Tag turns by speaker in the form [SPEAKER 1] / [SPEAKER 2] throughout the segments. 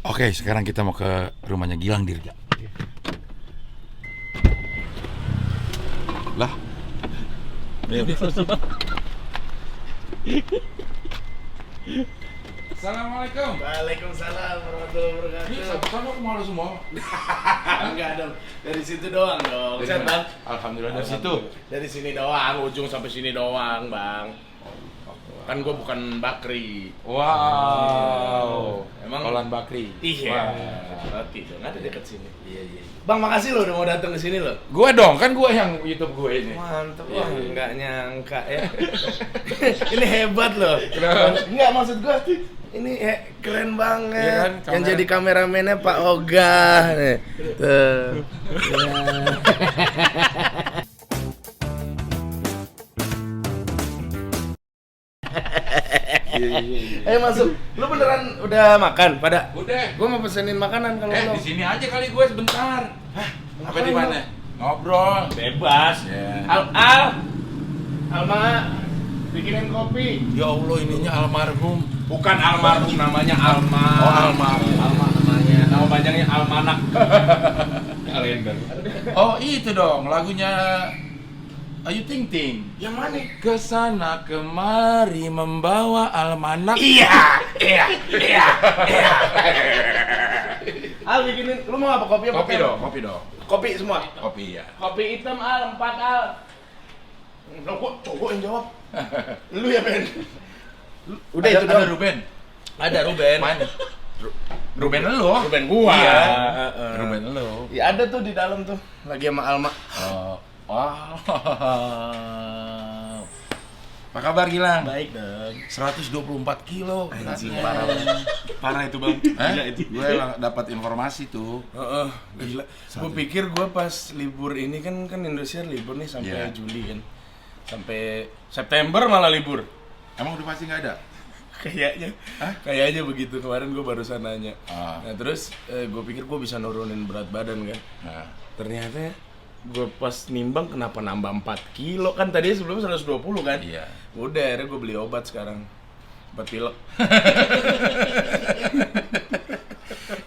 [SPEAKER 1] Oke, sekarang kita mau ke rumahnya Gilang Dirga. Lah. Assalamualaikum.
[SPEAKER 2] Waalaikumsalam warahmatullahi
[SPEAKER 1] Ini
[SPEAKER 2] wabarakatuh.
[SPEAKER 1] sama kemana semua?
[SPEAKER 2] Enggak dong, dari situ doang dong. Sehat bang?
[SPEAKER 1] Alhamdulillah dari situ.
[SPEAKER 2] Dari sini doang, ujung sampai sini doang bang. Kan gue bukan bakri.
[SPEAKER 1] Wow.
[SPEAKER 2] Emang?
[SPEAKER 1] Olan Bakri.
[SPEAKER 2] Iya. Berarti dong, ada dekat sini. Iya. Bang makasih lo udah mau datang ke sini lo.
[SPEAKER 1] Gua dong, kan gua yang YouTube gue ini.
[SPEAKER 2] Mantep
[SPEAKER 1] Iya.
[SPEAKER 2] bang, nggak nyangka ya. Ini hebat loh.
[SPEAKER 1] Kenapa?
[SPEAKER 2] Enggak maksud gue. Ini keren banget.
[SPEAKER 1] Iya kan,
[SPEAKER 2] Yang
[SPEAKER 1] kamera.
[SPEAKER 2] jadi kameramennya Pak Oga nih. Tuh. Ayo masuk. Lu beneran udah makan pada?
[SPEAKER 1] Udah.
[SPEAKER 2] Gua mau pesenin makanan kalau belum.
[SPEAKER 1] Di sini aja kali gue sebentar. Apa di
[SPEAKER 2] ngapain
[SPEAKER 1] mana? Ngobrol.
[SPEAKER 2] Bebas.
[SPEAKER 1] Ya.
[SPEAKER 2] Alma, bikinin kopi.
[SPEAKER 1] Ya Allah, ininya almarhum.
[SPEAKER 2] Bukan almarhum, namanya Alma.
[SPEAKER 1] Oh, almarhum.
[SPEAKER 2] Alma namanya. Nama panjangnya Almanak.
[SPEAKER 1] Kalender. Oh, itu dong lagunya Ayu Ting Ting.
[SPEAKER 2] Yang mana?
[SPEAKER 1] Kesana kemari membawa almanak.
[SPEAKER 2] Iya. Al bikinin, lu mau apa kopi apa?
[SPEAKER 1] Kopi
[SPEAKER 2] teh?
[SPEAKER 1] dong, kopi dong.
[SPEAKER 2] Kopi semua.
[SPEAKER 1] Kopi ya.
[SPEAKER 2] Kopi hitam Al, 4 Al. Lo kok cowok yang jawab? Lu ya Ben. Udah itu
[SPEAKER 1] ada
[SPEAKER 2] doang.
[SPEAKER 1] Ruben.
[SPEAKER 2] Ada Ruben.
[SPEAKER 1] Mana? Ruben lo.
[SPEAKER 2] Ruben gua.
[SPEAKER 1] Iya.
[SPEAKER 2] Heeh.
[SPEAKER 1] Ruben lo.
[SPEAKER 2] Ya ada tuh di dalam tuh, lagi sama Alma.
[SPEAKER 1] Oh. Wow. Apa kabar Gilang?
[SPEAKER 2] Baik dong.
[SPEAKER 1] 124 kilo.
[SPEAKER 2] Anjing,
[SPEAKER 1] beratnya.
[SPEAKER 2] Parah itu bang. Gila itu.
[SPEAKER 1] Gue dapat informasi tuh.
[SPEAKER 2] Heeh, gila. Gue pikir gue pas libur ini kan Indosiar libur nih sampai
[SPEAKER 1] Iya.
[SPEAKER 2] Juli kan. Sampai September malah libur.
[SPEAKER 1] Emang udah pasti nggak ada?
[SPEAKER 2] Kayaknya.
[SPEAKER 1] Hah?
[SPEAKER 2] Kayaknya begitu, kemarin gue barusan nanya.
[SPEAKER 1] Ah.
[SPEAKER 2] Nah, terus gue pikir gue bisa nurunin berat badan kan.
[SPEAKER 1] Nah.
[SPEAKER 2] Ternyata gue pas nimbang kenapa nambah 4 kilo kan tadinya sebelumnya 120 kan.
[SPEAKER 1] Iya.
[SPEAKER 2] Udah akhirnya gue beli obat sekarang. Obat pilek.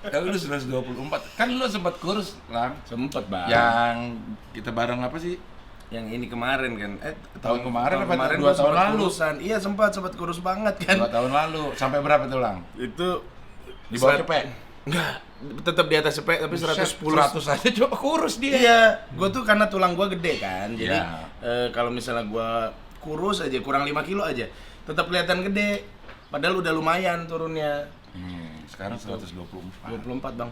[SPEAKER 1] Tapi lu 124. Kan lu sempat kurus, Lang.
[SPEAKER 2] Sempet bang.
[SPEAKER 1] Yang kita bareng apa sih?
[SPEAKER 2] Yang ini kemarin kan.
[SPEAKER 1] Tahun kemarin apa
[SPEAKER 2] kemarin
[SPEAKER 1] 2
[SPEAKER 2] gua
[SPEAKER 1] tahun
[SPEAKER 2] sempet
[SPEAKER 1] lalu?
[SPEAKER 2] kurusan. Iya sempat kurus banget kan.
[SPEAKER 1] 2 tahun lalu. Sampai berapa tuh, Lang?
[SPEAKER 2] Itu
[SPEAKER 1] Di bawah cepek?
[SPEAKER 2] Enggak, tetap di atas cepek tapi 110.
[SPEAKER 1] 100 aja coba kurus dia.
[SPEAKER 2] Iya, gue tuh karena tulang gue gede kan. Jadi
[SPEAKER 1] Iya.
[SPEAKER 2] kalau misalnya gue kurus aja kurang 5 kilo aja, tetap kelihatan gede. Padahal udah lumayan turunnya.
[SPEAKER 1] Sekarang 124.
[SPEAKER 2] 24 bang.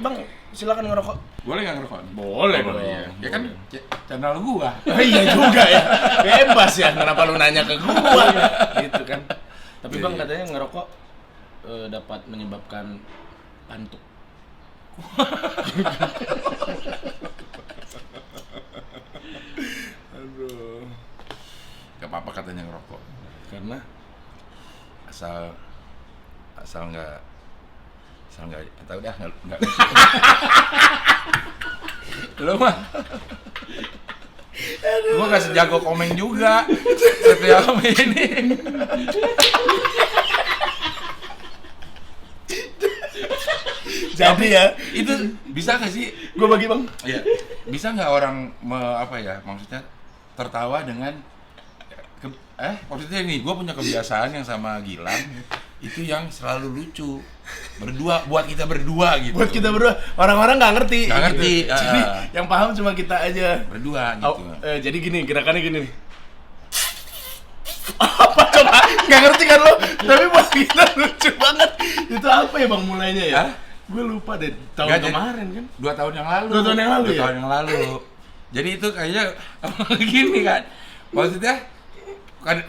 [SPEAKER 2] Bang, silakan ngerokok.
[SPEAKER 1] Boleh nggak ngerokok?
[SPEAKER 2] Boleh dong.
[SPEAKER 1] Iya. Ya kan channel gua.
[SPEAKER 2] Iya juga ya. Bebas ya. Kenapa lu nanya ke gua? Gitu kan. Tapi bang
[SPEAKER 1] Iya.
[SPEAKER 2] katanya ngerokok dapat menyebabkan pantuk. Aduh.
[SPEAKER 1] Gak apa-apa katanya ngerokok.
[SPEAKER 2] Karena
[SPEAKER 1] Asal nggak tahu dah nggak lu mah gua nggak sejago komeng juga setiap ini.
[SPEAKER 2] jadi ya,
[SPEAKER 1] Itu bisa nggak sih?
[SPEAKER 2] gua bagi bang.
[SPEAKER 1] Iya. Bisa nggak orang apa ya, maksudnya tertawa dengan maksudnya ini, gue punya kebiasaan yang sama Gilang itu yang selalu lucu berdua, buat kita berdua gitu.
[SPEAKER 2] Buat kita berdua, orang-orang nggak ngerti.
[SPEAKER 1] Nggak ngerti,
[SPEAKER 2] Gitu. Jadi yang paham cuma kita aja.
[SPEAKER 1] Berdua gitu.
[SPEAKER 2] Jadi gini, gerakannya gini nih. Apa coba? Nggak ngerti kan lo? Tapi buat kita lucu banget. Itu apa ya bang mulainya ya?
[SPEAKER 1] Hah?
[SPEAKER 2] Gue lupa deh. Tahun
[SPEAKER 1] Nggak, jadi-
[SPEAKER 2] kemarin kan?
[SPEAKER 1] 2 tahun yang lalu.
[SPEAKER 2] 2 tahun yang lalu
[SPEAKER 1] 2
[SPEAKER 2] ya?
[SPEAKER 1] tahun yang lalu. Jadi itu kayaknya gini kan. Maksudnya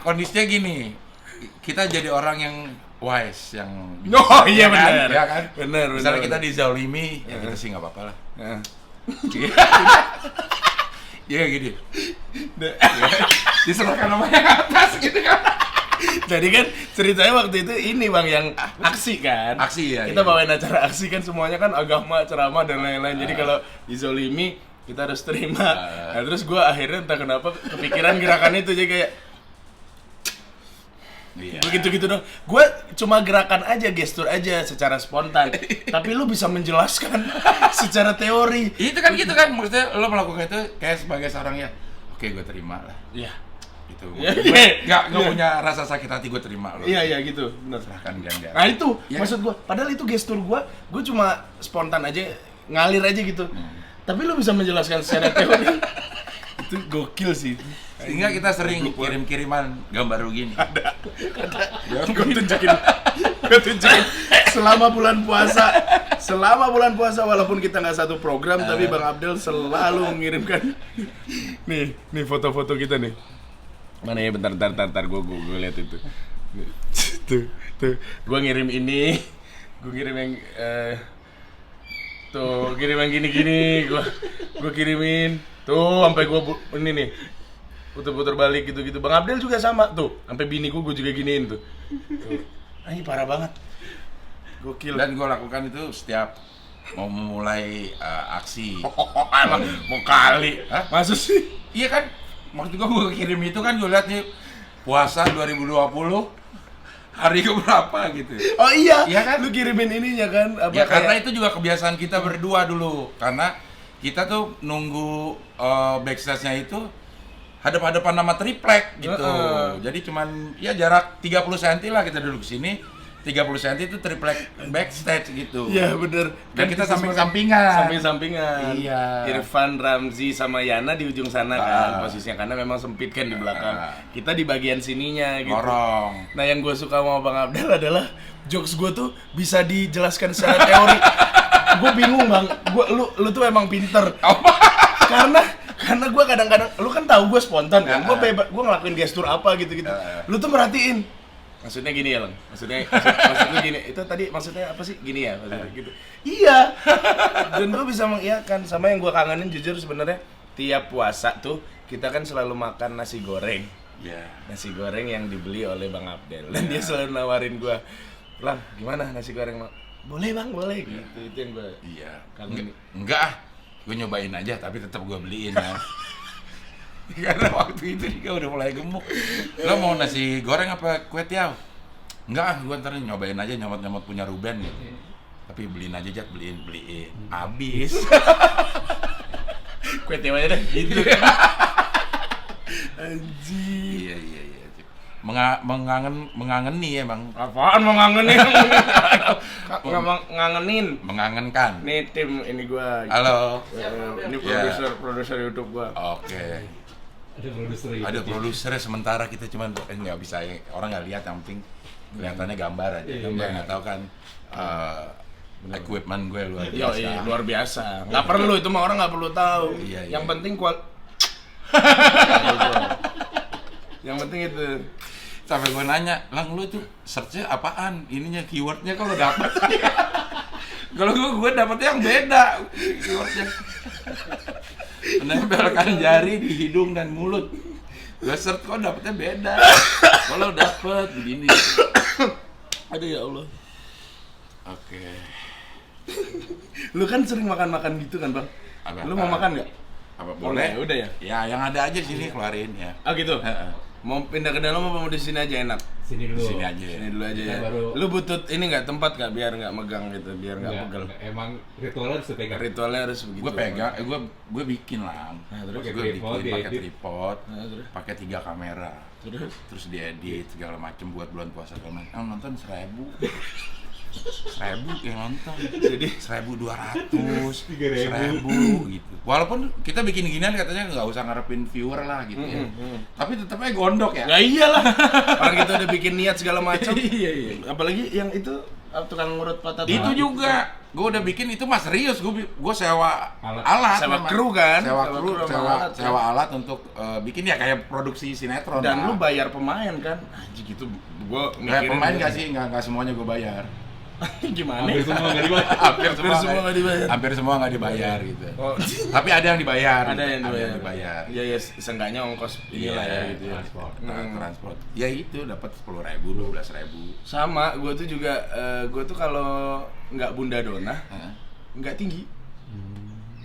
[SPEAKER 1] kondisinya gini. Kita jadi orang yang wise, yang
[SPEAKER 2] Oh iya
[SPEAKER 1] ya kan?
[SPEAKER 2] benar.
[SPEAKER 1] Ya kan?
[SPEAKER 2] Benar.
[SPEAKER 1] Misalnya kita dizalimi, ya kita sih nggak apa-apa lah.
[SPEAKER 2] Nah.
[SPEAKER 1] Iya gini. Diserahkan sama yang atas gitu kan.
[SPEAKER 2] Jadi kan ceritanya waktu itu ini bang yang aksi kan.
[SPEAKER 1] Aksi ya.
[SPEAKER 2] Kita
[SPEAKER 1] iya.
[SPEAKER 2] bawain acara aksi kan semuanya kan agama, ceramah dan lain-lain. Jadi kalau dizolimi kita harus terima. Nah terus gue akhirnya entah kenapa kepikiran gerakan itu jadi kayak
[SPEAKER 1] Iya.
[SPEAKER 2] Begitu-gitu dong. Gue cuma gerakan aja, gestur aja secara spontan. Tapi lu bisa menjelaskan secara teori.
[SPEAKER 1] Itu kan gitu kan, maksudnya lo melakukan itu kayak sebagai seorang ya, oke gue terima lah.
[SPEAKER 2] Iya.
[SPEAKER 1] Gitu.
[SPEAKER 2] Iya,
[SPEAKER 1] Gue
[SPEAKER 2] iya.
[SPEAKER 1] nggak punya rasa sakit hati, gue terima lo.
[SPEAKER 2] Iya gitu, benar.
[SPEAKER 1] Serahkan ganjar.
[SPEAKER 2] Nah itu
[SPEAKER 1] Ya.
[SPEAKER 2] maksud gue. Padahal itu gestur gue cuma spontan aja, ngalir aja gitu. Tapi lu bisa menjelaskan secara teori. Itu gokil sih.
[SPEAKER 1] Sehingga kita sering kirim-kiriman gambar begini.
[SPEAKER 2] Gue tunjukin selama bulan puasa walaupun kita nggak satu program tapi Bang Abdel selalu mengirimkan nih foto-foto kita nih. Mana ya, bentar gue lihat itu. Tuh gue ngirim ini, gue ngirim yang tuh kirim yang gini gue kirimin tuh sampai gue ini nih puter-puter balik gitu. Bang Abdel juga sama tuh, sampai bini gue juga giniin tuh. Ini parah banget. Gokil.
[SPEAKER 1] Dan gue lakukan itu setiap mau memulai aksi.
[SPEAKER 2] Emang mau kali.
[SPEAKER 1] Hah?
[SPEAKER 2] Maksud sih?
[SPEAKER 1] Iya kan, maksud gue kirim itu kan gue lihat nih puasa 2020 hari keberapa gitu.
[SPEAKER 2] Oh iya,
[SPEAKER 1] Iya kan?
[SPEAKER 2] lu kirimin ininya kan? Apa,
[SPEAKER 1] Ya karena
[SPEAKER 2] kayak-
[SPEAKER 1] itu juga kebiasaan kita berdua dulu. Karena kita tuh nunggu backstage-nya itu hadap-hadapan nama triplek gitu. Jadi cuman ya jarak 30 cm lah kita duduk sini. 30 cm itu triplek backstage gitu.
[SPEAKER 2] Iya bener.
[SPEAKER 1] Dan kita samping-sampingan.
[SPEAKER 2] Samping-sampingan.
[SPEAKER 1] Iya.
[SPEAKER 2] Irfan, Ramzi, sama Yana di ujung sana kan posisinya, karena memang sempit kan di belakang. Kita di bagian sininya gitu.
[SPEAKER 1] Ngorong.
[SPEAKER 2] Nah yang gue suka sama Bang Abdel adalah jokes gue tuh bisa dijelaskan secara teori. Gue bingung Bang, lu tuh emang pinter. Karena gue kadang-kadang, lu kan tahu gue spontan kan, gue ngelakuin gestur apa gitu-gitu. Lu tuh merhatiin. Maksudnya gini ya, Lang. Maksud lu gini. Itu tadi maksudnya apa sih? Gini ya, maksudnya gitu. Iya. Dan gue bisa mengiyakan. Sama yang gue kangenin jujur sebenarnya, tiap puasa tuh kita kan selalu makan nasi goreng.
[SPEAKER 1] Iya.
[SPEAKER 2] Nasi goreng yang dibeli oleh Bang Abdel. Dan dia selalu nawarin gue, Lang, gimana nasi goreng? Boleh Bang, boleh. Gitu. Itu yang gue
[SPEAKER 1] Iya.
[SPEAKER 2] kangenin.
[SPEAKER 1] Enggak ah. Gue nyobain aja tapi tetap gue beliin ya. Karena waktu itu dia udah mulai gemuk. Lo mau nasi goreng apa kue tiaw? Enggak ah, gue ntar nyobain aja nyomot-nyomot punya Ruben gitu. Tapi beliin aja Jat, beliin. Abis.
[SPEAKER 2] Kue tiaw aja deh. Gitu. Anjir.
[SPEAKER 1] Iya. Mengangeni emang.
[SPEAKER 2] Apaan mau ngangenin? Ngangenin.
[SPEAKER 1] Mengangenkan.
[SPEAKER 2] Nih tim ini gua.
[SPEAKER 1] Halo.
[SPEAKER 2] Ini
[SPEAKER 1] Iya.
[SPEAKER 2] produser YouTube gua.
[SPEAKER 1] Oke.
[SPEAKER 3] Ada
[SPEAKER 1] Ada produsernya, sementara kita cuman nggak bisa, orang nggak lihat, yang penting kelihatannya gambar aja.
[SPEAKER 3] Iya.
[SPEAKER 1] Gambar nggak tahu kan equipment gue luar
[SPEAKER 2] Iya,
[SPEAKER 1] biasa.
[SPEAKER 2] luar biasa. Nggak perlu, itu mah orang nggak perlu tahu.
[SPEAKER 1] Iya.
[SPEAKER 2] Yang penting Yang penting itu.
[SPEAKER 1] Sampai gue nanya, Lang lu tuh search-nya apaan? Ininya keywordnya kalau dapat. Kalau gue dapetnya yang beda keywordnya. Menempelkan jari di hidung dan mulut. Gue search kok dapetnya beda. Kalau dapet begini.
[SPEAKER 2] Aduh ya Allah.
[SPEAKER 1] Oke.
[SPEAKER 2] Lu kan sering makan-makan gitu kan, Bang?
[SPEAKER 1] Apa?
[SPEAKER 2] Lu mau makan nggak?
[SPEAKER 1] Apa
[SPEAKER 2] Oh,
[SPEAKER 1] boleh?
[SPEAKER 2] udah ya?
[SPEAKER 1] Ya, yang ada aja sini keluarin ya.
[SPEAKER 2] Ah gitu.
[SPEAKER 1] Heeh.
[SPEAKER 2] Mau pindah ke dalam apa mau di sini aja enak?
[SPEAKER 3] Sini dulu.
[SPEAKER 1] Sini aja.
[SPEAKER 2] Sini dulu aja ya.
[SPEAKER 3] Kita baru-
[SPEAKER 2] Lu butuh ini nggak tempat nggak biar nggak megang gitu, biar nggak pegel.
[SPEAKER 3] Emang ritualnya harus pegang.
[SPEAKER 2] Ritualnya harus begitu.
[SPEAKER 1] Gue pegang, gue bikin lah.
[SPEAKER 2] terus
[SPEAKER 1] gue
[SPEAKER 3] pakai
[SPEAKER 1] bikin
[SPEAKER 3] tripod,
[SPEAKER 1] pakai
[SPEAKER 3] diedit.
[SPEAKER 1] tripod,
[SPEAKER 2] Terus?
[SPEAKER 1] pakai 3 kamera, terus diedit segala macem buat bulan puasa kemarin. Nonton 1.000 yang nonton.
[SPEAKER 2] Jadi
[SPEAKER 1] 1.200,
[SPEAKER 3] 3.000.
[SPEAKER 1] 1.000 gitu. Walaupun kita bikin ginian katanya nggak usah ngarepin viewer lah gitu ya. Tapi tetep aja gondok ya.
[SPEAKER 2] ya iyalah. Orang kita udah bikin niat segala macam.
[SPEAKER 1] Iya.
[SPEAKER 2] Apalagi yang itu tukang ngurut patah
[SPEAKER 1] Itu juga, gue udah bikin itu mah serius, gue sewa
[SPEAKER 3] Alat.
[SPEAKER 1] alat,
[SPEAKER 2] Sewa
[SPEAKER 1] memang.
[SPEAKER 2] kru kan?
[SPEAKER 1] sewa
[SPEAKER 2] Sewa
[SPEAKER 1] kru,
[SPEAKER 2] kru sama
[SPEAKER 1] sewa,
[SPEAKER 2] alat,
[SPEAKER 1] sewa alat untuk bikin ya kayak produksi sinetron.
[SPEAKER 2] Dan lu
[SPEAKER 1] lah.
[SPEAKER 2] bayar pemain kan? Anjing gitu. Gua
[SPEAKER 1] Kayak
[SPEAKER 2] mikirin
[SPEAKER 1] pemain
[SPEAKER 2] gitu.
[SPEAKER 1] nggak sih, nggak semuanya gue bayar.
[SPEAKER 2] Gimana?
[SPEAKER 3] Hampir semua nggak dibayar.
[SPEAKER 1] Hampir
[SPEAKER 2] Hampir semua nggak dibayar.
[SPEAKER 1] Hampir semua nggak dibayar gitu.
[SPEAKER 2] Oh,
[SPEAKER 1] Tapi ada yang dibayar.
[SPEAKER 2] ada yang
[SPEAKER 1] gitu.
[SPEAKER 2] dibayar. Iya ya, seenggaknya ongkos inilah ya gitu ya.
[SPEAKER 3] transport.
[SPEAKER 1] Transport. Ya itu dapat 10.000, 12.000.
[SPEAKER 2] Sama, gue tuh juga, gue tuh kalau nggak Bunda Dona,
[SPEAKER 1] Hah?
[SPEAKER 2] nggak tinggi.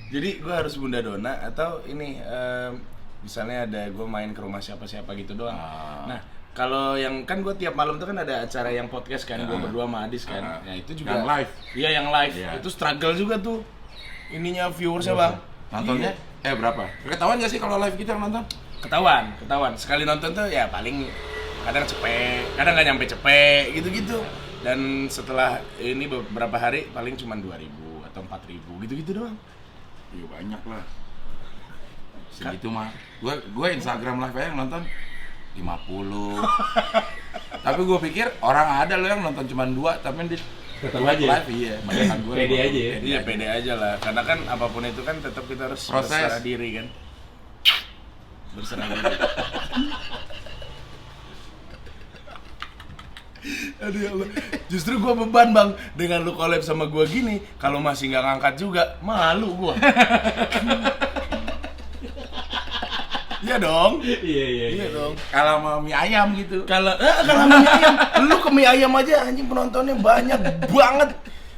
[SPEAKER 2] Jadi gue harus Bunda Dona atau ini, misalnya ada gue main ke rumah siapa-siapa gitu doang.
[SPEAKER 1] Ah.
[SPEAKER 2] Nah, Kalau yang kan gue tiap malam tuh kan ada acara yang podcast kan, gue berdua sama Adis kan. Ya itu juga
[SPEAKER 1] yang live.
[SPEAKER 2] Iya yang live.
[SPEAKER 1] Iya.
[SPEAKER 2] Itu struggle juga tuh. Ininya viewersnya bang.
[SPEAKER 1] Nontonnya?
[SPEAKER 2] Iya.
[SPEAKER 1] Berapa? Ketahuan nggak sih kalau live kita yang nonton?
[SPEAKER 2] Ketahuan. Sekali nonton tuh ya paling kadang cepet, kadang nggak nyampe cepet gitu-gitu. Dan setelah ini beberapa hari paling cuma 2.000 atau 4.000 gitu-gitu doang.
[SPEAKER 1] Iya banyak lah. Segitu mah. Gua Instagram live aja yang nonton 50. Tapi gue pikir orang ada loh yang nonton cuma 2, tapi di
[SPEAKER 3] Tetap
[SPEAKER 1] live
[SPEAKER 3] aja.
[SPEAKER 1] iya. Banyakan gue.
[SPEAKER 3] Pede aja ya.
[SPEAKER 2] Iya pede aja lah, karena kan apapun itu kan tetap kita harus
[SPEAKER 1] Proses.
[SPEAKER 2] berserah diri kan. Berserah diri. Aduh ya Allah, justru gue beban bang dengan lu collab sama gue gini. Kalau masih nggak ngangkat juga, malu gue. Iya dong.
[SPEAKER 3] Iya.
[SPEAKER 2] dong.
[SPEAKER 1] Kalau mau mie ayam gitu.
[SPEAKER 2] Kalau mie ayam, lu ke mie ayam aja anjing penontonnya banyak banget.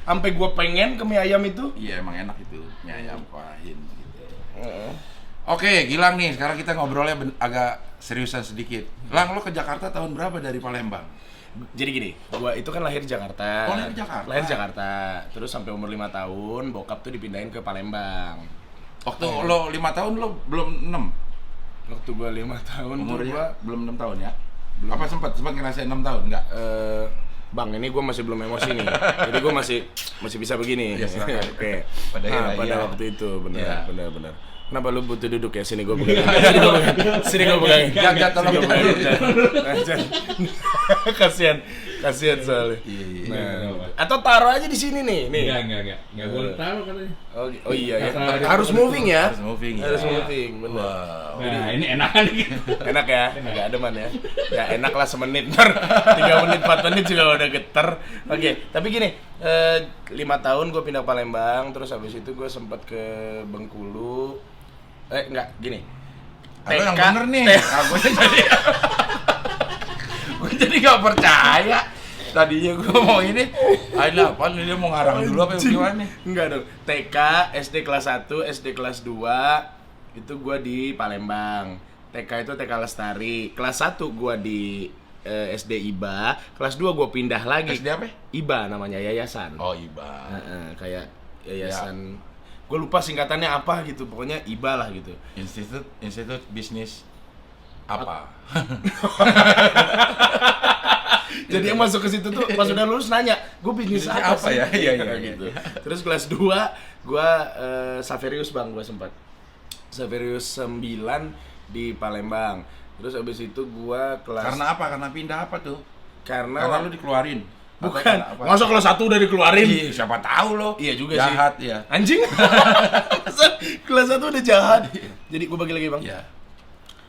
[SPEAKER 2] Sampai gue pengen ke mie ayam itu.
[SPEAKER 1] Iya emang enak itu mie ayam kuahin gitu. Oke, Gilang nih. Sekarang kita ngobrolnya agak seriusan sedikit. Lang, lo ke Jakarta tahun berapa dari Palembang?
[SPEAKER 2] Jadi gini, gua itu kan lahir di Jakarta.
[SPEAKER 1] Oh, lahir di Jakarta.
[SPEAKER 2] Lahir di Jakarta. Terus sampai umur 5 tahun, bokap tuh dipindahin ke Palembang.
[SPEAKER 1] Waktu lo 5 tahun lo belum 6?
[SPEAKER 2] Waktu gua 5 tahun tuh
[SPEAKER 1] Umurnya
[SPEAKER 2] gua
[SPEAKER 1] belum 6 tahun ya? Belum. Apa sempat ngerasain 6 tahun enggak?
[SPEAKER 2] Bang, ini gua masih belum emosi nih. Jadi gua masih bisa begini.
[SPEAKER 1] Ya, silakan.
[SPEAKER 2] Oke.
[SPEAKER 1] Pada era
[SPEAKER 2] Pada
[SPEAKER 1] iya.
[SPEAKER 2] waktu itu
[SPEAKER 1] Iya.
[SPEAKER 2] benar. Kenapa lu butuh duduk ya? Sini gua pegang. Sini gua pegang.
[SPEAKER 1] Jangan tolong
[SPEAKER 2] Sini gua
[SPEAKER 1] pegang.
[SPEAKER 2] pegang. Kasihan soalnya.
[SPEAKER 1] Iya.
[SPEAKER 2] Nah, atau taruh aja di sini nih.
[SPEAKER 3] Enggak boleh taruh katanya.
[SPEAKER 2] Oh iya ya.
[SPEAKER 3] Kata-
[SPEAKER 2] Harus moving ya.
[SPEAKER 1] Harus moving ya.
[SPEAKER 2] Harus moving, benar.
[SPEAKER 1] Wow.
[SPEAKER 3] Nah, ini enakan gitu.
[SPEAKER 2] Enak ya? Enggak ada man ya. Ya enak lah semenit, ntar 3 menit, 4 menit juga udah geter. Oke, tapi gini, 5 tahun gue pindah ke Palembang, terus habis itu gue sempat ke Bengkulu. Enggak, gini.
[SPEAKER 1] Lo yang
[SPEAKER 2] TK
[SPEAKER 1] bener nih. Aku jadi gak percaya. Tadinya gue mau ini, ada apa nih, dia mau ngarang dulu apa gimana nih?
[SPEAKER 2] Enggak dong. TK, SD kelas 1, SD kelas 2 itu gue di Palembang. TK itu TK Lestari. Kelas 1 gue di SD IBA. Kelas 2 gue pindah lagi.
[SPEAKER 1] SD apa?
[SPEAKER 2] IBA namanya, yayasan.
[SPEAKER 1] Oh, IBA.
[SPEAKER 2] Kayak yayasan. Gue lupa singkatannya apa gitu. Pokoknya IBA lah gitu.
[SPEAKER 1] Institut Bisnis apa?
[SPEAKER 2] Jadi yang masuk ke situ tuh pas udah lulus nanya, gue bisnis
[SPEAKER 1] Bisnisnya
[SPEAKER 2] apa
[SPEAKER 1] apa
[SPEAKER 2] sih?
[SPEAKER 1] ya? Iya,
[SPEAKER 2] gitu. Terus kelas 2 gue Saverius bang, gue sempat Saverius 9 di Palembang. Terus abis itu gue kelas
[SPEAKER 1] Karena apa? Karena pindah apa tuh?
[SPEAKER 2] karena
[SPEAKER 1] Karena lu dikeluarin. Atau
[SPEAKER 2] bukan,
[SPEAKER 1] karena apa?
[SPEAKER 2] masa kelas 1 udah dikeluarin?
[SPEAKER 1] Iya, siapa tahu lo.
[SPEAKER 2] Iya juga
[SPEAKER 1] Jahat
[SPEAKER 2] sih.
[SPEAKER 1] ya.
[SPEAKER 2] Anjing. Kelas 1 udah jahat. Jadi gue bagi lagi bang.
[SPEAKER 1] Iya.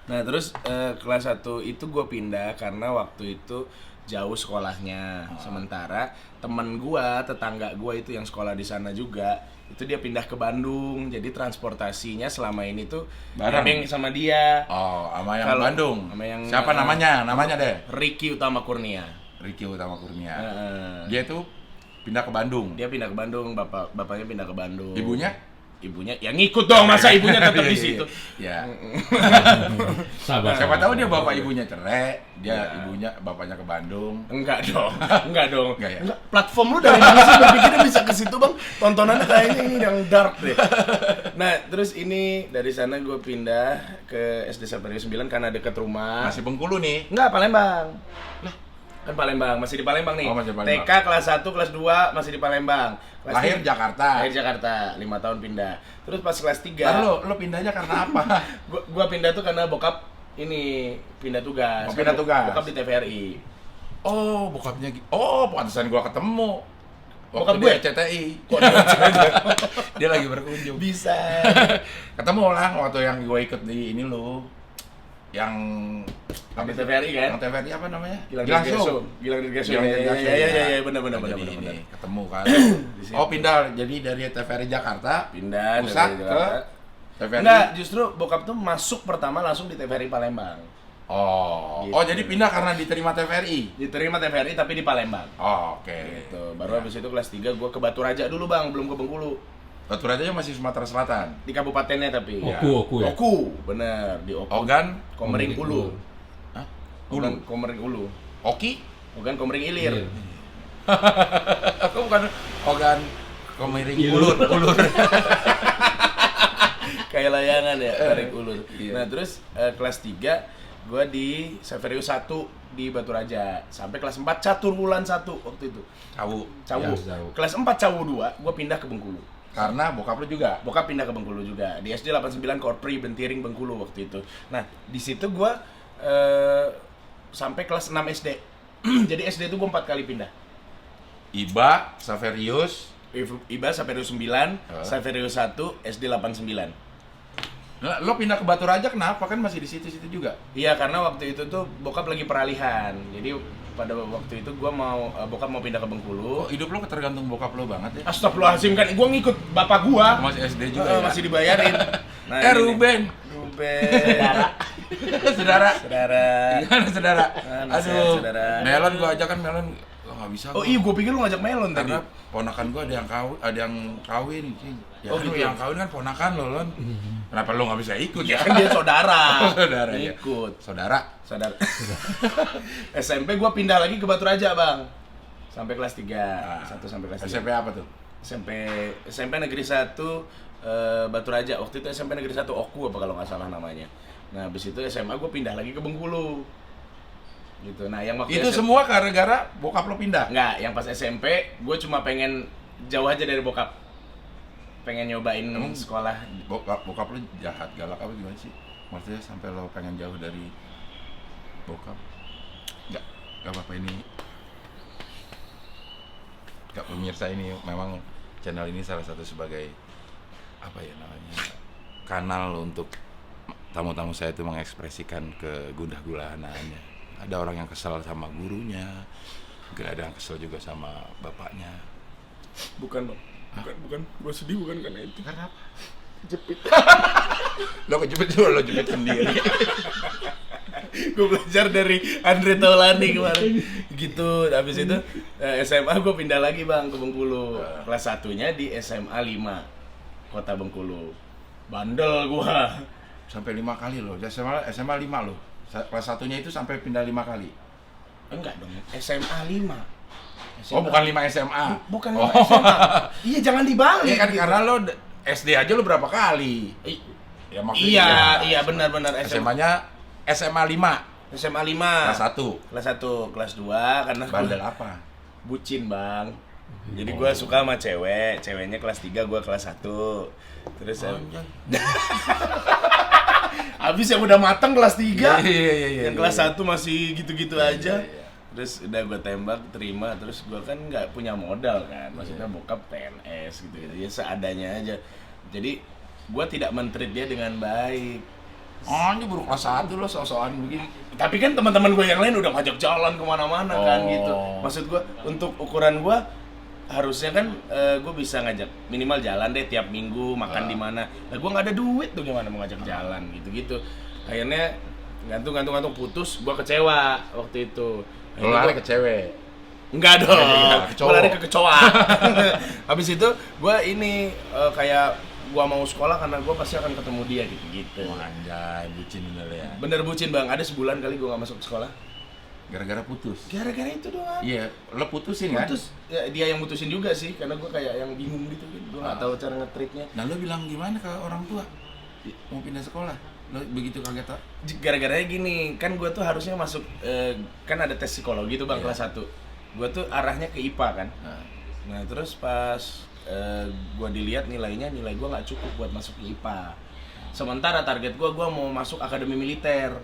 [SPEAKER 2] Nah terus kelas 1 itu gue pindah karena waktu itu jauh sekolahnya. Sementara temen gue, tetangga gue itu yang sekolah di sana juga, itu dia pindah ke Bandung. Jadi transportasinya selama ini tuh
[SPEAKER 1] Bareng.
[SPEAKER 2] nebeng sama dia.
[SPEAKER 1] Oh, sama yang
[SPEAKER 2] Kalau-
[SPEAKER 1] Bandung.
[SPEAKER 2] sama yang
[SPEAKER 1] Siapa namanya? Namanya deh.
[SPEAKER 2] Ricky Utama Kurnia.
[SPEAKER 1] Ricky Utama Kurnia.
[SPEAKER 2] Heeh.
[SPEAKER 1] Dia tuh pindah ke Bandung.
[SPEAKER 2] Dia pindah ke Bandung, bapaknya pindah ke Bandung.
[SPEAKER 1] Ibunya?
[SPEAKER 2] Ibunya ya ngikut dong, masa ibunya tetap di situ.
[SPEAKER 1] Ya.
[SPEAKER 3] Sabar.
[SPEAKER 1] Siapa tahu dia bapak ibunya cerai, dia
[SPEAKER 2] Ya.
[SPEAKER 1] ibunya bapaknya ke Bandung.
[SPEAKER 2] Enggak dong, enggak dong.
[SPEAKER 1] Enggak ya?
[SPEAKER 2] Enggak. Platform lu dari mana sih berpikirnya bisa ke situ bang? Tontonannya kayaknya ini yang dark deh. Nah terus ini dari sana gue pindah ke SD Saverius 9 karena dekat rumah.
[SPEAKER 1] Masih Bengkulu nih.
[SPEAKER 2] Enggak, Palembang. Kan Palembang, masih di Palembang nih.
[SPEAKER 1] Oh, masih di Palembang.
[SPEAKER 2] TK kelas 1, kelas 2 masih di Palembang. Kelas
[SPEAKER 1] Lahir
[SPEAKER 2] 3
[SPEAKER 1] Jakarta.
[SPEAKER 2] Lahir Jakarta, 5 tahun pindah. Terus pas kelas 3
[SPEAKER 1] Ntar lo pindahnya karena apa?
[SPEAKER 2] gua pindah tuh karena bokap ini pindah tugas.
[SPEAKER 1] Oh, pindah tugas.
[SPEAKER 2] Bokap di TVRI.
[SPEAKER 1] Oh, bokapnya pantesan gua ketemu.
[SPEAKER 2] Bokap
[SPEAKER 1] Waktu
[SPEAKER 2] gue?
[SPEAKER 1] di RCTI. Dia lagi berkunjung.
[SPEAKER 2] Bisa.
[SPEAKER 1] Ketemu lah waktu yang gua ikut di ini lo. Yang
[SPEAKER 2] Di TVRI kan?
[SPEAKER 1] Yang TVRI apa namanya?
[SPEAKER 2] Gilang
[SPEAKER 1] Gilang
[SPEAKER 2] Dirgaso.
[SPEAKER 1] Show.
[SPEAKER 2] Gilang Dirgaso.
[SPEAKER 1] Gilang Dirgaso,
[SPEAKER 2] Iya, benar.
[SPEAKER 1] Jadi ini ketemu kan.
[SPEAKER 2] Di
[SPEAKER 1] Oh, pindah jadi dari TVRI Jakarta
[SPEAKER 2] Pindah
[SPEAKER 1] pusat
[SPEAKER 2] dari
[SPEAKER 1] ke
[SPEAKER 2] Jakarta.
[SPEAKER 1] TVRI.
[SPEAKER 2] Enggak, justru bokap tuh masuk pertama langsung di TVRI Palembang.
[SPEAKER 1] Oh.
[SPEAKER 2] Gitu.
[SPEAKER 1] Oh, jadi pindah karena diterima TVRI.
[SPEAKER 2] Diterima TVRI tapi di Palembang.
[SPEAKER 1] Oh, oke.
[SPEAKER 2] Gitu. Baru habis itu kelas 3 gua ke Batu Raja dulu, Bang, belum ke Bengkulu.
[SPEAKER 1] Batu Rajanya masih Sumatera Selatan.
[SPEAKER 2] Di kabupatennya tapi.
[SPEAKER 1] Ya.
[SPEAKER 3] Oku ya.
[SPEAKER 2] Oku, bener di Oku.
[SPEAKER 1] Ogan,
[SPEAKER 2] Komering Ulu.
[SPEAKER 1] Hah?
[SPEAKER 2] Bukan Komering Ulu.
[SPEAKER 1] Oki?
[SPEAKER 2] Bukan Komering Ilir.
[SPEAKER 1] Aku bukan Ogan Komering
[SPEAKER 3] Ulur.
[SPEAKER 1] Ulur.
[SPEAKER 2] Kayak layangan ya, tarik ulur.
[SPEAKER 1] Iya.
[SPEAKER 2] Nah, terus kelas 3 gua di Severius 1 di Batu Raja. Sampai kelas 4 catur bulan 1 waktu itu.
[SPEAKER 1] Cawu.
[SPEAKER 2] Cawu.
[SPEAKER 3] Ya, Cawu.
[SPEAKER 2] Kelas 4 Cawu 2, gua pindah ke Bengkulu.
[SPEAKER 1] Karena bokap lu juga.
[SPEAKER 2] Bokap pindah ke Bengkulu juga. Di SD 89 Korpri Bentiring Bengkulu waktu itu. Nah, di situ gua sampai kelas 6 SD. Jadi SD itu gua 4 kali pindah.
[SPEAKER 1] Iba, Saverius.
[SPEAKER 2] IBA Severius 9, Severius 1, SD 89.
[SPEAKER 1] Nah, lo pindah ke Batu Raja kenapa? Kan masih di situ-situ juga.
[SPEAKER 2] Iya, karena waktu itu tuh bokap lagi peralihan. Jadi pada waktu itu gua bokap mau pindah ke Bengkulu.
[SPEAKER 1] Kok hidup lo ketergantung bokap lo banget ya?
[SPEAKER 2] Astagfirullahism, kan gua ngikut bapak gua.
[SPEAKER 1] Masih SD juga ya?
[SPEAKER 2] Masih dibayarin. Nah, ini nih.
[SPEAKER 1] Ruben. Saudara. Gimana saudara?
[SPEAKER 2] Mana
[SPEAKER 1] Aduh.
[SPEAKER 2] saudara?
[SPEAKER 1] Melon gua ajak kan melon. Lo nggak bisa.
[SPEAKER 2] Oh
[SPEAKER 1] gua.
[SPEAKER 2] iya, gua pikir lu ngajak Melon tadi.
[SPEAKER 1] Karena ponakan gua ada yang kawin. Ya
[SPEAKER 2] Oh,
[SPEAKER 1] kan
[SPEAKER 2] gitu.
[SPEAKER 1] yang kawin kan ponakan lo, Lon. Kenapa lo nggak bisa ikut
[SPEAKER 2] Ya
[SPEAKER 1] ya?
[SPEAKER 2] kan dia saudara.
[SPEAKER 1] Saudara ya.
[SPEAKER 2] Ikut.
[SPEAKER 1] Saudara.
[SPEAKER 2] Saudara. SMP gua pindah lagi ke Batu Raja, Bang. Sampai kelas 3. 1 sampai kelas 3.
[SPEAKER 1] SMP apa tuh?
[SPEAKER 2] SMP Negeri 1 Batu Raja. Waktu itu SMP Negeri 1 Oku apa kalau nggak salah namanya. Nah, habis itu SMA gue pindah lagi ke Bengkulu. Gitu. Nah, yang waktu
[SPEAKER 1] Itu semua gara-gara bokap lo pindah.
[SPEAKER 2] Enggak, yang pas SMP gue cuma pengen jauh aja dari bokap. Pengen nyobain sekolah.
[SPEAKER 1] Bokap lo jahat, galak apa gimana sih? Maksudnya sampai lo pengen jauh dari bokap? Enggak apa-apa ini. Enggak, pemirsa, ini memang channel ini salah satu sebagai apa ya namanya, kanal untuk tamu-tamu saya itu mengekspresikan kegundah gulanaannya. Ada orang yang kesal sama gurunya, mungkin ada yang kesal juga sama bapaknya.
[SPEAKER 2] Bukan, Bang. Bukan. Gue sedih bukan karena itu.
[SPEAKER 1] Karena apa?
[SPEAKER 2] Jepit.
[SPEAKER 1] Lo kejepit dulu, lo jepit sendiri.
[SPEAKER 2] Gue belajar dari Andre Taulani kemarin. Gitu, habis itu SMA gue pindah lagi, Bang, ke Bengkulu. Kelas 1-nya di SMA 5 Kota Bengkulu. Bandel gua.
[SPEAKER 1] Sampai 5 kali lo, SMA 5 lo. Kelas 1-nya itu sampai pindah 5 kali.
[SPEAKER 2] Enggak dong, SMA 5.
[SPEAKER 1] Oh, bukan 5 SMA.
[SPEAKER 2] Bukan
[SPEAKER 1] Oh.
[SPEAKER 2] 5 SMA. Iya, jangan dibalik.
[SPEAKER 1] Iya kan,
[SPEAKER 2] gitu.
[SPEAKER 1] karena lo SD aja lo berapa kali? Ya
[SPEAKER 2] Iya, iya benar-benar
[SPEAKER 1] SMA-nya SMA 5.
[SPEAKER 2] SMA 5.
[SPEAKER 1] Kelas 1.
[SPEAKER 2] Kelas 1, kelas 2 karena
[SPEAKER 1] Bandel apa?
[SPEAKER 2] bucin, Bang. Jadi gua suka sama ceweknya kelas 3, gua kelas 1. Terus habis yang udah matang kelas 3.
[SPEAKER 1] Iya.
[SPEAKER 2] Yang kelas 1 masih gitu-gitu aja. Terus udah gue tembak, terima, terus gue kan nggak punya modal kan, maksudnya bokap PNS gitu, ya seadanya aja. Jadi gue tidak men-treat dia dengan baik.
[SPEAKER 1] Oh, ini baru kelas 1 lo so-soan begini.
[SPEAKER 2] Tapi kan teman-teman gue yang lain udah ngajak jalan kemana-mana kan gitu. Maksud gue untuk ukuran gue harusnya kan gue bisa ngajak minimal jalan deh tiap minggu makan di mana. Nah gue nggak ada duit tuh gimana mau ngajak jalan gitu-gitu. Akhirnya gantung putus, gue kecewa waktu itu.
[SPEAKER 1] Lo lari ke cewek.
[SPEAKER 2] Enggak dong, gue lari ke kecoa. Habis itu gue ini kayak gue mau sekolah karena gue pasti akan ketemu dia gitu-gitu.
[SPEAKER 1] Anjay, bucin bener ya.
[SPEAKER 2] Bener bucin, Bang, ada sebulan kali gue gak masuk sekolah.
[SPEAKER 1] Gara-gara putus.
[SPEAKER 2] Gara-gara itu doang.
[SPEAKER 1] Iya, lo putusin kan?
[SPEAKER 2] Putus, ya, dia yang mutusin juga sih, karena gue kayak yang bingung gitu, gue gak tahu cara nge-treatnya.
[SPEAKER 1] Nah, lo bilang gimana ke orang tua? Mau pindah sekolah? Lo begitu kaget tak?
[SPEAKER 2] Gara-garanya gini, kan gue tuh harusnya masuk, kan ada tes psikologi tuh, Bang,
[SPEAKER 1] Iya.
[SPEAKER 2] kelas 1. Gue tuh arahnya ke IPA kan. Nah terus pas gue dilihat nilai gue nggak cukup buat masuk ke IPA. Sementara target gue mau masuk akademi militer.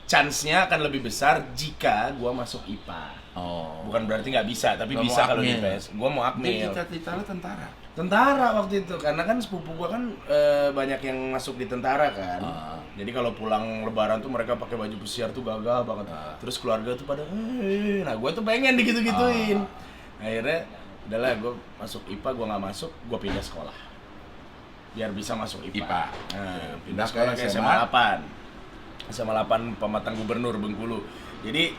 [SPEAKER 2] Chance-nya akan lebih besar jika gue masuk IPA.
[SPEAKER 1] Oh.
[SPEAKER 2] Bukan berarti nggak bisa, tapi
[SPEAKER 1] Lo
[SPEAKER 2] bisa
[SPEAKER 1] mau
[SPEAKER 2] kalau di
[SPEAKER 1] akmil.
[SPEAKER 2] IPS. Gue mau
[SPEAKER 1] Jadi
[SPEAKER 2] akmil.
[SPEAKER 1] cita-cita lo tentara?
[SPEAKER 2] Tentara waktu itu, karena kan sepupu gue kan banyak yang masuk di tentara kan. Jadi kalau pulang lebaran tuh mereka pakai baju pesiar tuh gagah banget. Terus keluarga tuh pada, nah gue tuh pengen digitu-gituin. Akhirnya, udahlah gue masuk IPA, gue nggak masuk, gue pindah sekolah. Biar bisa masuk IPA. Nah, pindah sekolah ke SMA 8. SMA 8 Pematang Gubernur Bengkulu. Jadi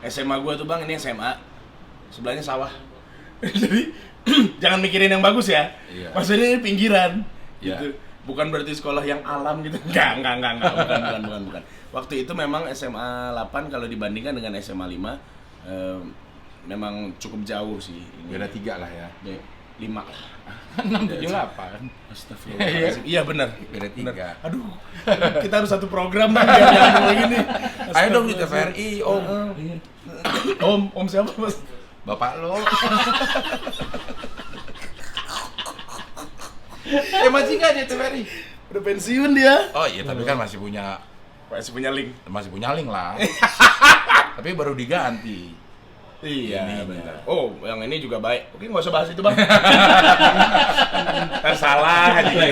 [SPEAKER 2] SMA gue tuh, Bang, ini SMA sebelahnya sawah. Jadi jangan mikirin yang bagus ya.
[SPEAKER 1] Iya.
[SPEAKER 2] Maksudnya ini pinggiran.
[SPEAKER 1] Iya.
[SPEAKER 2] Gitu. bukan berarti sekolah yang alam gitu. Enggak, bukan. Waktu itu memang SMA 8 kalau dibandingkan dengan SMA 5 memang cukup jauh sih.
[SPEAKER 1] Beda 3 lah ya.
[SPEAKER 2] 5 lah.
[SPEAKER 1] 6, 7, 8.
[SPEAKER 2] Astagfirullahaladzim. Iya benar.
[SPEAKER 1] Beda 3.
[SPEAKER 2] Aduh, kita harus satu program bang yang ngomong gini.
[SPEAKER 1] Ayo dong di TVRI, Om.
[SPEAKER 2] Om siapa mas?
[SPEAKER 1] Bapak lo. Masih nggak di TVRI?
[SPEAKER 2] Udah pensiun dia.
[SPEAKER 1] Oh iya, tapi kan masih punya link lah. Tapi baru diganti.
[SPEAKER 2] Iya,
[SPEAKER 1] Ininya.
[SPEAKER 2] benar. Oh, yang ini juga baik. Oke, nggak usah bahas itu bang. Salah aja.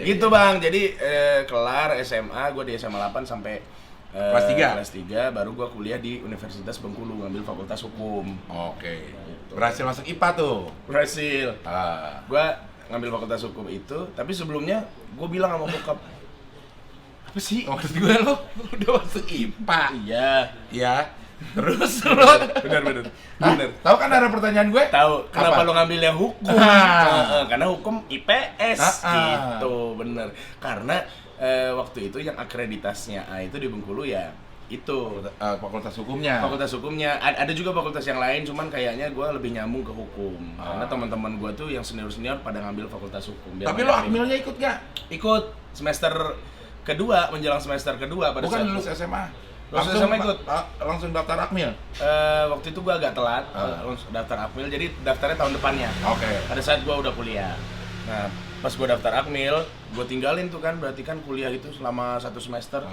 [SPEAKER 2] Gitu bang. Jadi kelar SMA, gue di SMA 8 sampai
[SPEAKER 1] Kelas
[SPEAKER 2] 3 baru gue kuliah di Universitas Bengkulu ngambil Fakultas Hukum.
[SPEAKER 1] Oke. Berhasil masuk IPA tuh.
[SPEAKER 2] Berhasil.
[SPEAKER 1] Ah.
[SPEAKER 2] Gue ngambil Fakultas Hukum itu, tapi sebelumnya gue bilang sama bokap, apa sih?
[SPEAKER 1] Maksud gue lo udah masuk IPA.
[SPEAKER 2] Iya.
[SPEAKER 1] Iya. Terus lo
[SPEAKER 2] Benar.
[SPEAKER 1] tahu kan ada pertanyaan gue?
[SPEAKER 2] Tahu kenapa
[SPEAKER 1] Apa?
[SPEAKER 2] lo ngambil yang hukum? Karena hukum IPS gitu, bener. Karena waktu itu yang akreditasnya A itu di Bengkulu ya itu
[SPEAKER 1] Fakultas Hukumnya.
[SPEAKER 2] fakultas hukumnya. Ada juga fakultas yang lain, cuman kayaknya gue lebih nyambung ke hukum. Karena teman-teman gue tuh yang senior pada ngambil fakultas hukum.
[SPEAKER 1] Tapi lo akmilnya ikut nggak?
[SPEAKER 2] ikut semester kedua, menjelang semester kedua pada
[SPEAKER 1] Bukan
[SPEAKER 2] saat
[SPEAKER 1] lulus SMA.
[SPEAKER 2] Lulus SMA ikut.
[SPEAKER 1] Langsung daftar akmil.
[SPEAKER 2] Waktu itu gue agak telat daftar akmil, jadi daftarnya tahun depannya.
[SPEAKER 1] Oke.
[SPEAKER 2] Pada saat gue udah kuliah. Nah, pas gue daftar akmil, gue tinggalin tuh kan, berarti kan kuliah itu selama 1 semester.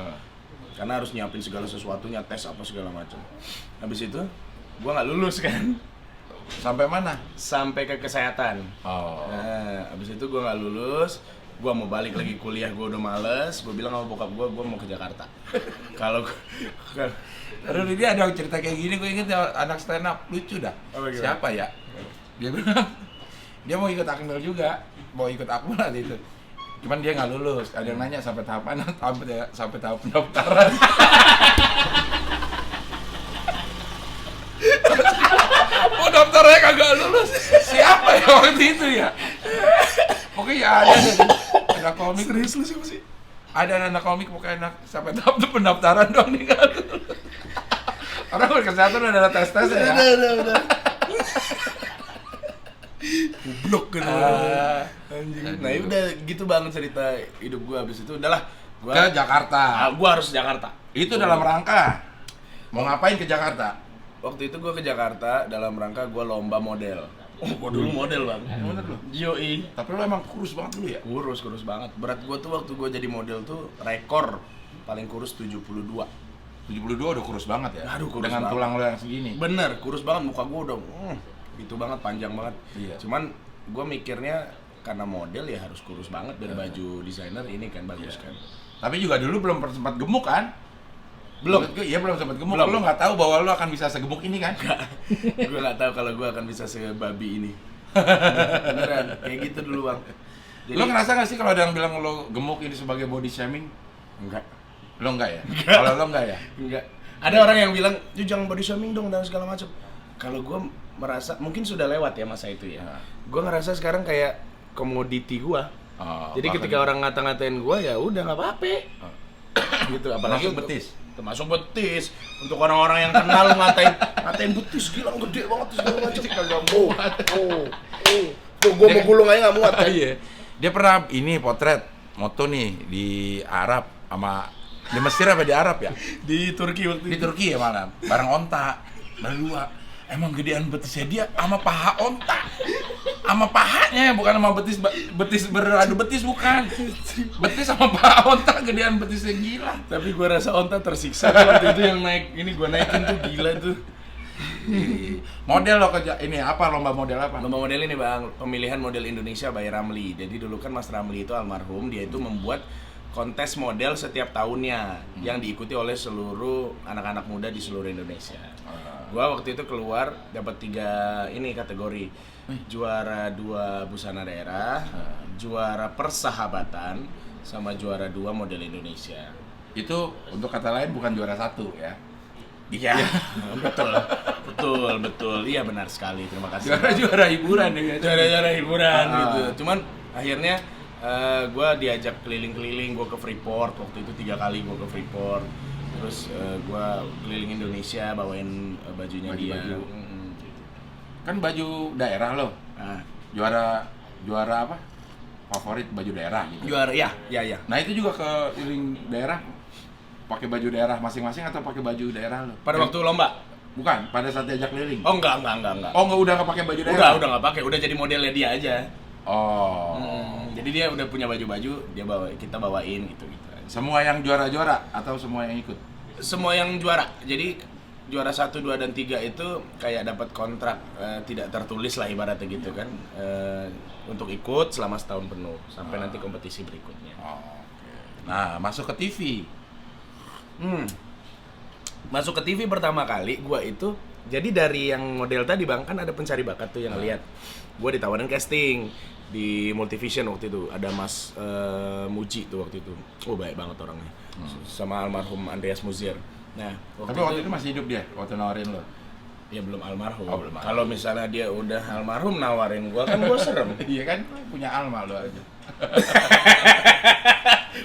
[SPEAKER 2] Karena harus nyiapin segala sesuatunya, tes apa segala macam. Habis itu, gue nggak lulus kan.
[SPEAKER 1] Sampai mana?
[SPEAKER 2] Sampai ke kesehatan.
[SPEAKER 1] Oh.
[SPEAKER 2] Nah, habis itu gue nggak lulus. Gue mau balik lagi kuliah, gue udah males. Gue bilang sama bokap gue mau ke Jakarta. Kalau
[SPEAKER 1] Terus ini ada cerita kayak gini, gue inget ya, anak stand up lucu dah.
[SPEAKER 2] Apa gimana?
[SPEAKER 1] Siapa ya? Dia bilang dia mau ikut akmil juga, mau ikut akmil nanti itu. Cuman dia nggak lulus. Ada yang nanya sampai tahap mana? Sampai tahap pendaftaran. Oh, daftarnya kagak lulus. Siapa ya waktu itu ya? Pokoknya ada komik.
[SPEAKER 2] serius lu siapa sih?
[SPEAKER 1] Ada anak komik pokoknya sampai tahap pendaftaran doang nih kan. Orang kesehatan udah ada tes-tes ya.
[SPEAKER 2] Udah. Goblok kan. Anjing. Nah, udah gitu banget cerita hidup gua. Habis itu udahlah gua
[SPEAKER 1] Ke Jakarta.
[SPEAKER 2] gua harus Jakarta.
[SPEAKER 1] Itu dalam rangka mau ngapain ke Jakarta?
[SPEAKER 2] Waktu itu gua ke Jakarta dalam rangka gua lomba model. Oh, gua dulu model, Bang.
[SPEAKER 1] Bener lu.
[SPEAKER 2] Yoi.
[SPEAKER 1] Tapi lo emang kurus banget dulu ya?
[SPEAKER 2] Kurus banget. Berat gua tuh waktu gua jadi model tuh rekor paling kurus 72.
[SPEAKER 1] 72 udah kurus banget ya?
[SPEAKER 2] Aduh, kurus
[SPEAKER 1] dengan
[SPEAKER 2] banget.
[SPEAKER 1] tulang lo yang segini.
[SPEAKER 2] Bener, kurus banget, muka gua udah gitu banget, panjang banget.
[SPEAKER 1] Iya.
[SPEAKER 2] Cuman gua mikirnya karena model ya harus kurus banget biar baju desainer ini kan bagus kan.
[SPEAKER 1] Tapi juga dulu belum sempat gemuk kan?
[SPEAKER 2] Belum.
[SPEAKER 1] Iya belum sempat gemuk.
[SPEAKER 2] Belum.
[SPEAKER 1] Lo nggak tahu bahwa lo akan bisa segemuk ini kan?
[SPEAKER 2] Gue nggak tahu kalau gue akan bisa sebabi ini. Beneran, kayak gitu dulu bang. Jadi,
[SPEAKER 1] Lo ngerasa nggak sih kalau ada yang bilang lo gemuk ini sebagai body shaming?
[SPEAKER 2] enggak,
[SPEAKER 1] Lo enggak ya? Kalau lo enggak ya?
[SPEAKER 2] enggak. Ada orang yang bilang, jangan body shaming dong dan segala macam. Kalau gue merasa, mungkin sudah lewat ya masa itu ya. Gue ngerasa sekarang kayak komoditi gue.
[SPEAKER 1] Oh,
[SPEAKER 2] Jadi
[SPEAKER 1] bahkan-
[SPEAKER 2] ketika orang ngata-ngatain gue ya udah nggak apa-apa. Gitu, apalagi
[SPEAKER 1] Termasuk betis?
[SPEAKER 2] Termasuk betis. Untuk orang-orang yang kenal ngatain betis, gila gede banget segala macam. Kagak muat. Tuh gue mau gulung aja nggak muat kan.
[SPEAKER 1] Iya. Dia pernah ini potret moto nih di Arab sama di Mesir apa di Arab ya?
[SPEAKER 2] Di Turki waktu
[SPEAKER 1] Di
[SPEAKER 2] itu.
[SPEAKER 1] Turki ya malam. Bareng onta. Berdua. Emang gedean betisnya dia sama paha onta. Sama pahanya bukan sama betis beradu betis bukan. Betis sama paha onta gedean betisnya gila.
[SPEAKER 2] Tapi gue rasa onta tersiksa tuh waktu itu yang naik. Ini gue naikin tuh gila tuh.
[SPEAKER 1] Model lo kerja ini apa lomba model apa?
[SPEAKER 2] Lomba model ini bang, pemilihan model Indonesia by Ramli. Jadi dulu kan Mas Ramli itu almarhum, dia itu membuat kontes model setiap tahunnya yang diikuti oleh seluruh anak-anak muda di seluruh Indonesia. Gua waktu itu keluar dapat 3 ini kategori. Juara 2 busana daerah, juara persahabatan, sama juara 2 model Indonesia.
[SPEAKER 1] Itu untuk kata lain bukan juara 1 ya.
[SPEAKER 2] Iya, betul. Iya benar sekali. Terima kasih.
[SPEAKER 1] Juara hiburan ya.
[SPEAKER 2] Juara-juara hiburan gitu. Cuman akhirnya Gue diajak keliling-keliling, gue ke Freeport waktu itu 3 kali gue ke Freeport. Terus gue keliling Indonesia bawain bajunya dia.
[SPEAKER 1] Baju-baju. Kan baju daerah lo.
[SPEAKER 2] Nah,
[SPEAKER 1] Juara apa? Favorit baju daerah gitu.
[SPEAKER 2] juara ya.
[SPEAKER 1] Nah, itu juga ke keliling daerah pakai baju daerah masing-masing atau pakai baju daerah lo?
[SPEAKER 2] Pada waktu lomba?
[SPEAKER 1] Bukan, pada saat diajak keliling.
[SPEAKER 2] Oh enggak.
[SPEAKER 1] Oh, udah nggak pakai baju daerah?
[SPEAKER 2] Udah nggak pakai, udah jadi modelnya dia aja.
[SPEAKER 1] Oh.
[SPEAKER 2] Jadi dia udah punya baju-baju, kita bawain gitu.
[SPEAKER 1] Semua yang juara-juara atau semua yang ikut?
[SPEAKER 2] Semua yang juara. Jadi juara 1, 2 dan 3 itu kayak dapat kontrak tidak tertulis lah ibaratnya gitu kan. Untuk ikut selama setahun penuh sampai nanti kompetisi berikutnya.
[SPEAKER 1] Oh, oke. Nah, masuk ke TV.
[SPEAKER 2] Masuk ke TV pertama kali gua itu jadi dari yang model tadi Bang, kan ada pencari bakat tuh yang lihat. Gua ditawarin casting di Multivision waktu itu. Ada Mas Muji tuh waktu itu. Oh, baik banget orangnya. Sama almarhum Andreas Muzier. Nah,
[SPEAKER 1] Tapi waktu itu masih hidup dia waktu nawarin lo.
[SPEAKER 2] ya belum almarhum.
[SPEAKER 1] Oh, belum almarhum.
[SPEAKER 2] Kalau misalnya dia udah almarhum nawarin gua kan gua serem.
[SPEAKER 1] Iya kan, punya alma lo aja.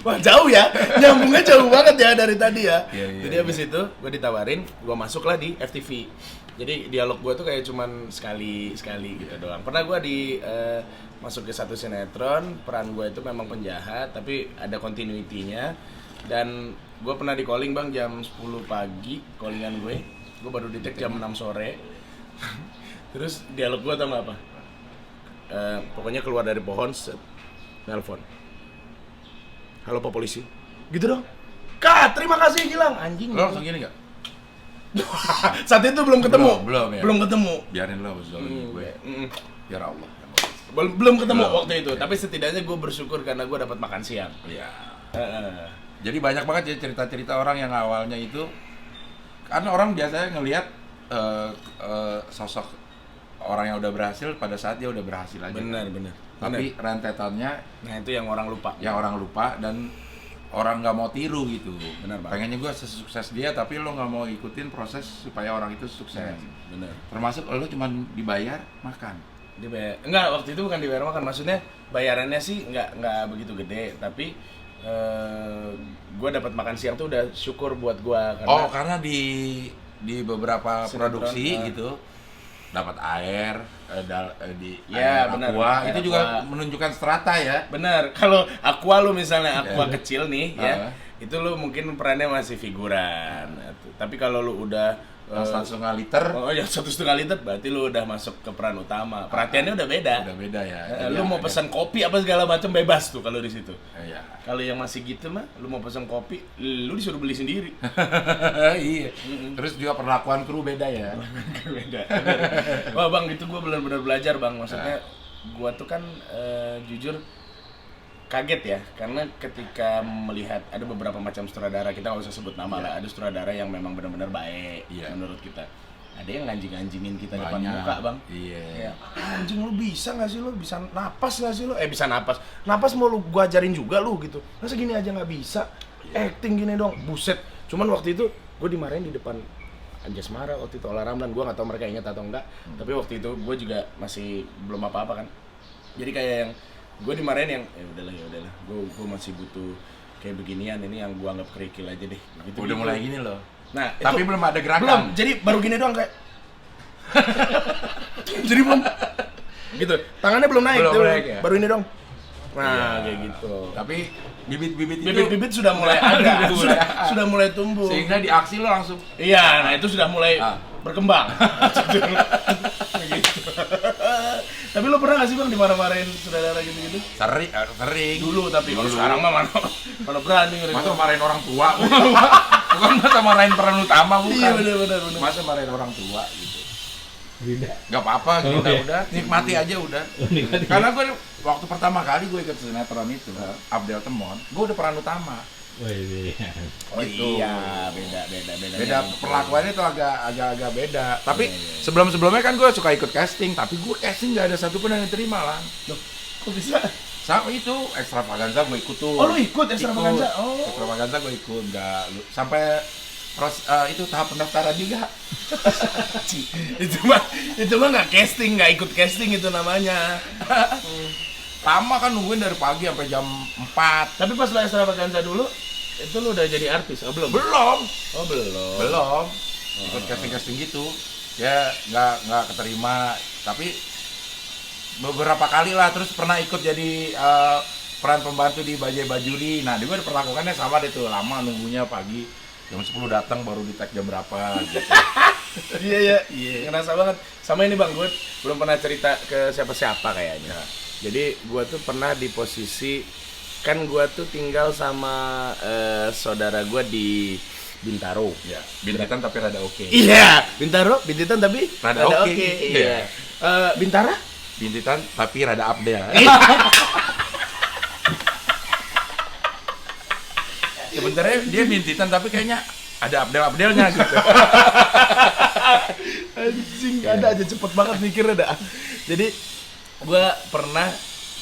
[SPEAKER 2] Wah, jauh ya. Nyambungnya jauh banget ya dari tadi ya.
[SPEAKER 1] Iya,
[SPEAKER 2] Jadi habis itu gua ditawarin, gua masuklah di FTV. Jadi dialog gua tuh kayak cuman sekali gitu doang. Pernah gua masuk ke satu sinetron, peran gua itu memang penjahat tapi ada continuity-nya. Dan gue pernah di calling Bang jam 10 pagi, callingan gue baru di take jam 6 sore. Terus dialog gue tau gak apa? Pokoknya keluar dari pohon, nelpon. Halo Pak Polisi. Gitu dong. Kak, terima kasih Gilang. Anjing.
[SPEAKER 1] Lo langsung gini nggak?
[SPEAKER 2] Saat itu belum ketemu.
[SPEAKER 1] Belum ya?
[SPEAKER 2] Belum ketemu.
[SPEAKER 1] Biarin lo gue. Biar Allah.
[SPEAKER 2] Belum ketemu
[SPEAKER 1] Belum.
[SPEAKER 2] waktu itu. Tapi setidaknya gue bersyukur karena gue dapat makan siang.
[SPEAKER 1] Iya. Jadi banyak banget ya cerita-cerita orang yang awalnya itu, karena orang biasanya ngelihat sosok orang yang udah berhasil pada saat dia udah berhasil aja.
[SPEAKER 2] Benar.
[SPEAKER 1] Tapi rentetannya
[SPEAKER 2] Nah itu yang orang lupa.
[SPEAKER 1] dan orang nggak mau tiru gitu.
[SPEAKER 2] Benar, Bang.
[SPEAKER 1] Pengennya gue sesukses dia, tapi lo nggak mau ikutin proses supaya orang itu sukses.
[SPEAKER 2] Benar.
[SPEAKER 1] Termasuk lo cuma dibayar makan.
[SPEAKER 2] Enggak, waktu itu bukan dibayar makan, maksudnya bayarannya sih enggak begitu gede, tapi gue dapat makan siang tuh udah syukur buat gue
[SPEAKER 1] Karena di beberapa
[SPEAKER 2] sinetron,
[SPEAKER 1] produksi gitu dapat air di
[SPEAKER 2] Ya,
[SPEAKER 1] air
[SPEAKER 2] benar.
[SPEAKER 1] aqua
[SPEAKER 2] Air
[SPEAKER 1] itu juga
[SPEAKER 2] aqua.
[SPEAKER 1] menunjukkan strata ya.
[SPEAKER 2] bener. Kalau aqua lu misalnya aqua
[SPEAKER 1] Iya.
[SPEAKER 2] kecil nih ya, itu lu mungkin perannya masih figuran. Tapi kalau lu udah
[SPEAKER 1] Langsung liter
[SPEAKER 2] yang 1,5 liter berarti lu udah masuk ke peran utama. Perhatiannya udah beda.
[SPEAKER 1] udah beda ya.
[SPEAKER 2] Lu mau pesan kopi apa segala macam bebas tuh kalau di situ.
[SPEAKER 1] Iya.
[SPEAKER 2] Kalau yang masih gitu mah, lu mau pesan kopi, lu disuruh beli sendiri.
[SPEAKER 1] Iya. Terus juga perlakuan kru beda ya.
[SPEAKER 2] Beda. Wah Bang, itu gue benar-benar belajar Bang. Maksudnya gue tuh kan jujur kaget ya, karena ketika melihat ada beberapa macam sutradara, kita nggak usah sebut nama lah, ada sutradara yang memang benar-benar baik menurut kita. Ada yang nganjing-nganjingin kita depan
[SPEAKER 1] Banyak.
[SPEAKER 2] muka Bang.
[SPEAKER 1] Iya.
[SPEAKER 2] Ya, anjing lu bisa nggak sih lu? Bisa napas nggak sih lu? Bisa napas. Napas mau lu gua ajarin juga lu gitu. Masa gini aja nggak bisa? Acting gini dong, buset. Cuman waktu itu gue dimarahin di depan Anjasmara waktu itu, Olah Ramlan. Gue nggak tahu mereka ingat atau enggak. Tapi waktu itu gue juga masih belum apa-apa kan. Jadi kayak yang gue dimarahin yang ya udahlah. Gue masih butuh kayak beginian, ini yang gue anggap kerikil aja deh. Gitu,
[SPEAKER 1] Udah mulai gini loh.
[SPEAKER 2] Nah,
[SPEAKER 1] Tapi
[SPEAKER 2] itu
[SPEAKER 1] belum ada gerakan.
[SPEAKER 2] belum. Jadi baru gini doang kayak. Jadi belum gitu. Tangannya belum naik,
[SPEAKER 1] Belum
[SPEAKER 2] tuh.
[SPEAKER 1] naik ya?
[SPEAKER 2] Baru ini dong. Nah,
[SPEAKER 1] Iya.
[SPEAKER 2] kayak gitu.
[SPEAKER 1] Tapi bibit-bibit itu
[SPEAKER 2] Bibit-bibit sudah mulai ada, sudah mulai tumbuh.
[SPEAKER 1] sehingga di aksi lo langsung
[SPEAKER 2] Iya, nah itu sudah mulai berkembang. Gitu. Tapi lo pernah gak sih Bang dimarah-marahin saudara gitu-gitu?
[SPEAKER 1] sering.
[SPEAKER 2] Dulu tapi kalau sekarang mah mana berani ngeri.
[SPEAKER 1] Masa marahin orang tua? Bukan masa marahin peran utama, bukan.
[SPEAKER 2] Iya benar.
[SPEAKER 1] Masa marahin orang tua gitu.
[SPEAKER 3] Beda.
[SPEAKER 1] Gak apa-apa,
[SPEAKER 3] Oh,
[SPEAKER 1] kita
[SPEAKER 3] iya.
[SPEAKER 1] udah nikmati aja udah.
[SPEAKER 3] Nikmati.
[SPEAKER 1] Karena gue waktu pertama kali gue ikut sinetron itu, Abdel Temon, gue udah peran utama.
[SPEAKER 3] Oh iya.
[SPEAKER 2] Oh
[SPEAKER 1] Gitu.
[SPEAKER 2] iya, beda.
[SPEAKER 1] Beda perlakuannya itu agak beda. Tapi sebelum-sebelumnya kan gue suka ikut casting, tapi gue casting nggak ada satupun yang diterima lah.
[SPEAKER 2] Loh, kok bisa?
[SPEAKER 1] Sama itu Extravaganza gue ikut tuh.
[SPEAKER 2] Oh, lu ikut Extravaganza? Oh.
[SPEAKER 1] Extravaganza gue ikut, sampai itu tahap pendaftaran juga.
[SPEAKER 2] itu mah nggak casting, nggak ikut casting itu namanya.
[SPEAKER 1] lama kan nungguin dari pagi sampai jam 4.
[SPEAKER 2] Tapi pas lo extravaganza dulu, itu lo udah jadi artis? Oh, belum?
[SPEAKER 1] Belum.
[SPEAKER 2] Oh, belum.
[SPEAKER 1] Belum. Ikut casting gitu. Ya nggak keterima, tapi beberapa kali lah. Terus pernah ikut jadi peran pembantu di Bajai Bajuri. Nah, dia diperlakukannya sama deh tuh, lama nunggunya pagi. Jam 10 datang baru di tag jam berapa gitu.
[SPEAKER 2] Iya. Ngerasa banget. Sama ini Bang, gue belum pernah cerita ke siapa-siapa kayaknya. Jadi gue tuh pernah di posisi, kan gue tuh tinggal sama saudara gue di Bintaro.
[SPEAKER 1] Ya, Bintitan tapi rada oke.
[SPEAKER 2] Iya, Bintaro, Bintitan tapi
[SPEAKER 1] Rada oke.
[SPEAKER 2] Iya. Bintara?
[SPEAKER 1] Bintitan tapi rada update. Sebenarnya dia bintitan tapi kayaknya ada abdel-abdelnya gitu.
[SPEAKER 2] Anjing, ada aja cepet banget mikirnya dah. Jadi gue pernah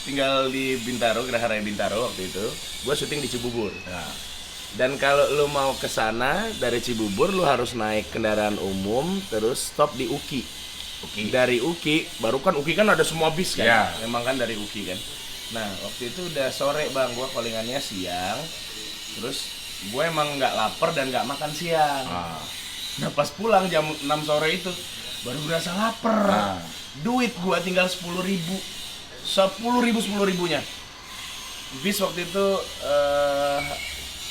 [SPEAKER 2] tinggal di Bintaro, Geraha Raya Bintaro waktu itu. Gue syuting di Cibubur.
[SPEAKER 1] Nah,
[SPEAKER 2] Dan kalau lu mau ke sana dari Cibubur, lu harus naik kendaraan umum terus stop di Uki. Dari Uki, baru kan Uki kan ada semua bis kan.
[SPEAKER 1] Iya.
[SPEAKER 2] Memang kan dari Uki kan. Nah, waktu itu udah sore Bang, gua callingannya siang. Terus gue emang nggak lapar dan nggak makan siang. Nah, pas pulang jam 6 sore itu baru berasa lapar.
[SPEAKER 1] Nah.
[SPEAKER 2] Duit gua tinggal 10.000. 10.000 nya. Bis waktu itu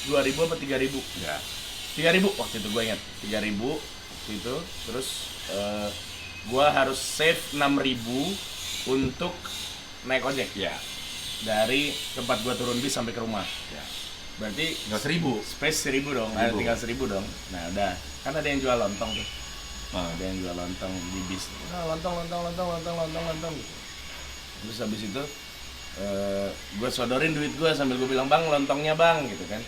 [SPEAKER 2] 2.000 apa 3.000?
[SPEAKER 1] ya.
[SPEAKER 2] 3.000 waktu itu gue ingat. 3.000 waktu itu. Terus gue harus save 6.000 untuk naik ojek
[SPEAKER 1] Ya.
[SPEAKER 2] dari tempat gue turun bis sampai ke rumah.
[SPEAKER 1] Ya.
[SPEAKER 2] Berarti
[SPEAKER 1] Nggak 1.000.
[SPEAKER 2] space 1.000 dong. Nah,
[SPEAKER 1] 1.000.
[SPEAKER 2] tinggal 1.000 dong. Nah, udah. Kan ada yang jual lontong tuh.
[SPEAKER 1] Nah,
[SPEAKER 2] Ada yang jual lontong di bis. Nah, lontong gitu. Terus habis itu gue sodorin duit gue sambil gue bilang, "Bang, lontongnya Bang," gitu kan.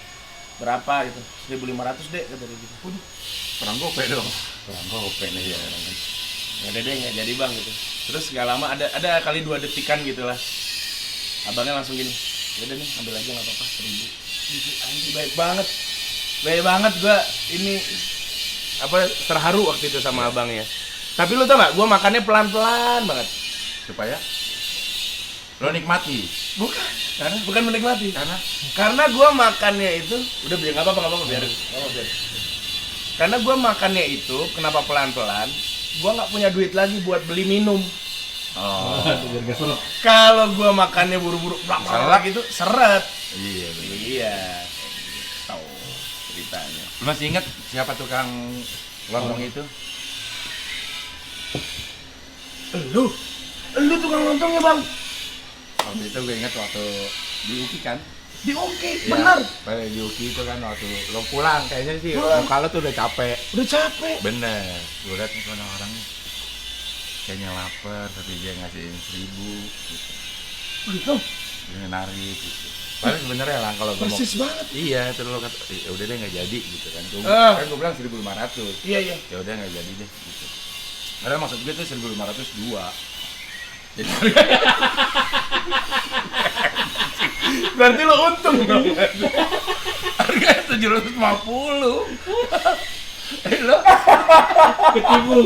[SPEAKER 2] "Berapa?" gitu. 1.500 deh kata dia gitu. Waduh,
[SPEAKER 1] perang gope dong.
[SPEAKER 2] kurang gope nih ya orang kan. Nggak ada deh, nggak jadi Bang gitu. Terus nggak lama ada kali 2 detikan gitu lah. Abangnya langsung gini, "Udah nih, ambil aja nggak apa-apa, 1.000." Anjir, baik banget gue ini terharu waktu itu sama abangnya. Tapi lu tau nggak, gue makannya pelan-pelan banget.
[SPEAKER 1] Supaya lo nikmati.
[SPEAKER 2] Bukan menikmati. Karena gue makannya itu udah biar nggak apa-apa biarin. Karena gue makannya itu kenapa pelan-pelan? Gue nggak punya duit lagi buat beli minum.
[SPEAKER 1] Oh.
[SPEAKER 3] Biar gak seret.
[SPEAKER 2] Kalau gue makannya buru-buru,
[SPEAKER 1] Seret.
[SPEAKER 2] gitu seret.
[SPEAKER 1] Iya, bener.
[SPEAKER 2] Iya. Tahu ceritanya.
[SPEAKER 1] Lu masih ingat siapa tukang lontong itu?
[SPEAKER 2] Lu tukang lontongnya Bang.
[SPEAKER 1] Waktu itu gue ingat waktu di Uki kan.
[SPEAKER 2] Di Oke,
[SPEAKER 1] Ya,
[SPEAKER 2] benar.
[SPEAKER 1] pada di Uki itu kan waktu lo pulang kayaknya sih
[SPEAKER 2] Pulang.
[SPEAKER 1] muka lo tuh udah capek.
[SPEAKER 2] Udah capek.
[SPEAKER 1] Bener, gue liat nih mana orang kayaknya lapar tapi dia ngasihin 1.000 gitu.
[SPEAKER 2] Gitu.
[SPEAKER 1] Dia narik gitu. Padahal sebenarnya lah kalau gue mau
[SPEAKER 2] Persis banget.
[SPEAKER 1] iya terus lo kata ya udah deh nggak jadi gitu kan. Kan gue bilang 1.500.
[SPEAKER 2] Iya.
[SPEAKER 1] Ya udah nggak jadi deh gitu. Padahal maksud gue tuh 1.500 dua. Jadi
[SPEAKER 2] Berarti lo untung dong.
[SPEAKER 1] harganya 750. Lo
[SPEAKER 3] Ketipu.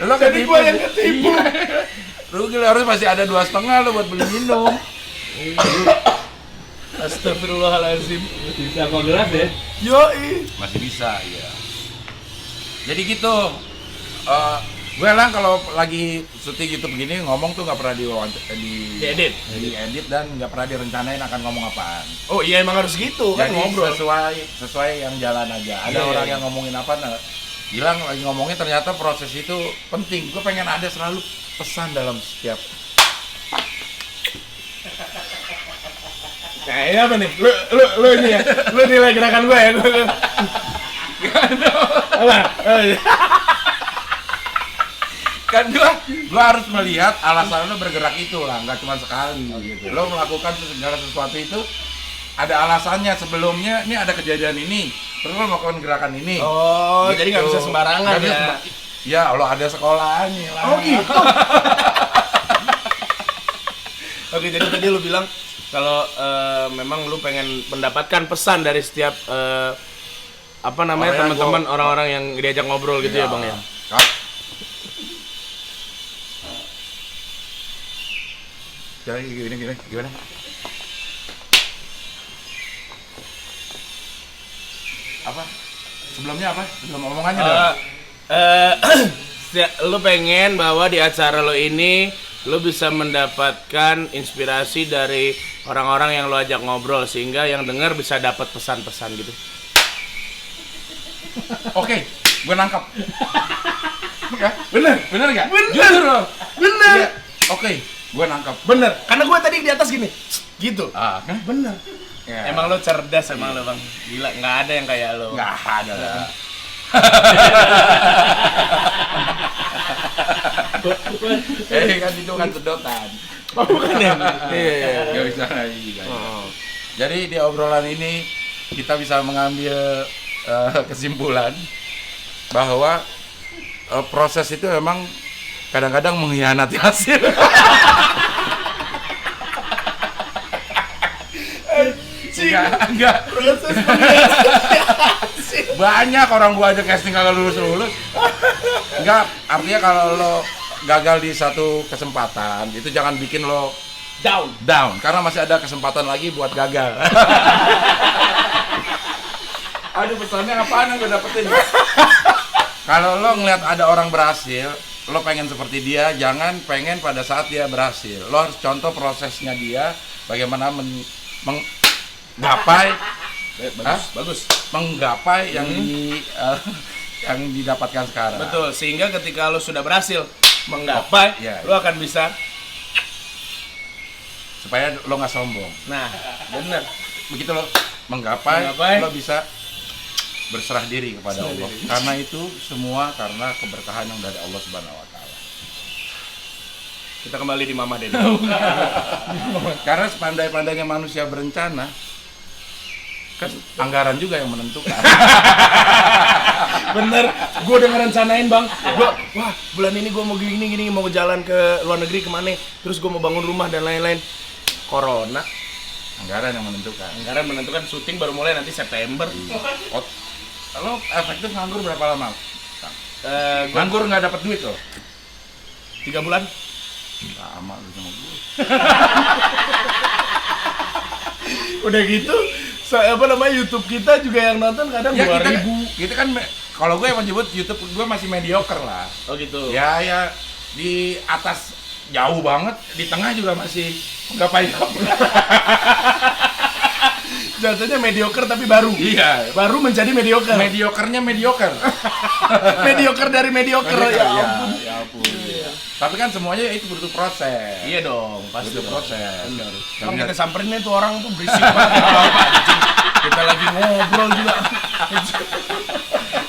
[SPEAKER 1] lo
[SPEAKER 2] Jadi gua yang ketipu.
[SPEAKER 1] Iya. Rugi lo harus masih ada 2,5 lo buat beli minum.
[SPEAKER 2] Astagfirullahalazim.
[SPEAKER 3] Bisa kok gelas ya.
[SPEAKER 2] Yoi.
[SPEAKER 1] Masih bisa ya. Jadi gitu. Gue lah kalau lagi syuting gitu begini ngomong tuh nggak pernah
[SPEAKER 2] Diedit.
[SPEAKER 1] diedit dan nggak pernah direncanain akan ngomong apaan.
[SPEAKER 2] Oh iya, emang harus gitu kan
[SPEAKER 1] Jadi
[SPEAKER 2] ngobrol.
[SPEAKER 1] sesuai yang jalan aja. Ada
[SPEAKER 2] Iya,
[SPEAKER 1] orang
[SPEAKER 2] iya.
[SPEAKER 1] yang ngomongin apa, nah, bilang lagi ngomongin ternyata proses itu penting. Gue pengen ada selalu pesan dalam setiap.
[SPEAKER 2] Kayaknya apa nih? Lu ini ya. Lu nilai gerakan gue ya. Apa? Oh, iya.
[SPEAKER 1] Kan gua harus melihat alasan lo bergerak itu lah, nggak cuma sekali gitu. Lo melakukan segala sesuatu itu ada alasannya sebelumnya. Ini ada kejadian ini, terus lo melakukan gerakan ini.
[SPEAKER 2] Oh,
[SPEAKER 1] Gitu.
[SPEAKER 2] jadi nggak bisa sembarangan
[SPEAKER 1] Nggak bisa
[SPEAKER 2] ya.
[SPEAKER 1] Ya Allah, ada sekolahnya lah.
[SPEAKER 2] Oh gitu. Oke, jadi tadi lu bilang kalau memang lu pengen mendapatkan pesan dari setiap apa namanya,
[SPEAKER 1] Orang yang
[SPEAKER 2] teman-teman, orang-orang yang diajak ngobrol gitu ya, Bang ya.
[SPEAKER 1] Jadi gimana? Apa? Sebelumnya apa? Sebelum omongannya dong.
[SPEAKER 2] Lu pengen bahwa di acara lo ini lu bisa mendapatkan inspirasi dari orang-orang yang lu ajak ngobrol sehingga yang dengar bisa dapat pesan-pesan gitu.
[SPEAKER 1] Oke, gue nangkap. Ya,
[SPEAKER 2] Bener.
[SPEAKER 1] bener nggak?
[SPEAKER 2] Bener.
[SPEAKER 1] Jujur loh.
[SPEAKER 2] Bener.
[SPEAKER 1] Iya. Oke, gue nangkap.
[SPEAKER 2] Bener. Karena gue tadi di atas gini, gitu.
[SPEAKER 1] Kan?
[SPEAKER 2] Bener.
[SPEAKER 1] Ya.
[SPEAKER 2] Emang lo cerdas emang lo bang. Gila, nggak ada yang kayak lo.
[SPEAKER 1] Nggak ada lah. Kan itu kan sedotan.
[SPEAKER 2] Oh, bukan ya? Iya.
[SPEAKER 1] Gak bisa lagi. Jadi di obrolan ini kita bisa mengambil kesimpulan bahwa proses itu memang kadang-kadang mengkhianati hasil. Enggak.
[SPEAKER 2] Proses
[SPEAKER 1] Banyak orang gua aja casting kagak lulus. Enggak, artinya kalau lo gagal di satu kesempatan, itu jangan bikin lo down karena masih ada kesempatan lagi buat gagal. Aduh, pesannya apaan yang gue dapetin? Kalau lo ngeliat ada orang berhasil, lo pengen seperti dia, jangan pengen pada saat dia berhasil. Lo harus contoh prosesnya dia, bagaimana menggapai
[SPEAKER 2] bagus.
[SPEAKER 1] menggapai yang yang didapatkan sekarang.
[SPEAKER 2] Betul, sehingga ketika lo sudah berhasil menggapai,
[SPEAKER 1] Iya.
[SPEAKER 2] lo akan bisa.
[SPEAKER 1] Supaya lo nggak sombong.
[SPEAKER 2] Nah, bener.
[SPEAKER 1] Begitu lo menggapai, lo bisa berserah diri kepada Allah. Karena itu semua karena keberkahan yang dari Allah Subhanahu wa taala.
[SPEAKER 2] Kita kembali di Mama Dede.
[SPEAKER 1] Karena sepandai-pandainya manusia berencana, kan anggaran juga yang menentukan.
[SPEAKER 2] Bener, gue udah ngerencanain bang. Wah, bulan ini gue mau gini, mau jalan ke luar negeri kemana? Terus gue mau bangun rumah dan lain-lain. Corona,
[SPEAKER 1] Anggaran yang menentukan.
[SPEAKER 2] anggaran menentukan, syuting baru mulai nanti September.
[SPEAKER 1] Oh, lo efektif nganggur berapa lama?
[SPEAKER 2] Gue
[SPEAKER 1] Nganggur nggak dapat duit lo?
[SPEAKER 2] 3 bulan.
[SPEAKER 1] Lama lu sama gue.
[SPEAKER 2] Udah gitu, YouTube kita juga yang nonton kadang
[SPEAKER 1] Ya
[SPEAKER 2] 2000.
[SPEAKER 1] kita kan kalau gue menyebut YouTube gue masih mediocre lah.
[SPEAKER 2] Oh gitu.
[SPEAKER 1] Ya di atas jauh banget, di tengah juga masih gapai.
[SPEAKER 2] Jatuhnya mediocre tapi baru.
[SPEAKER 1] Iya.
[SPEAKER 2] Baru menjadi mediocre.
[SPEAKER 1] Mediokernya mediocre.
[SPEAKER 2] Mediocre dari mediocre. Ya ampun.
[SPEAKER 1] Ya ampun. Tapi kan semuanya itu butuh proses.
[SPEAKER 2] Iya dong, pasti
[SPEAKER 1] Butuh
[SPEAKER 2] dong.
[SPEAKER 1] proses.
[SPEAKER 2] Bener.
[SPEAKER 1] Jangan
[SPEAKER 2] Emang kita
[SPEAKER 1] lihat-
[SPEAKER 2] samperin tuh orang tuh berisik banget. Apa, anjing. Kita lagi ngobrol juga.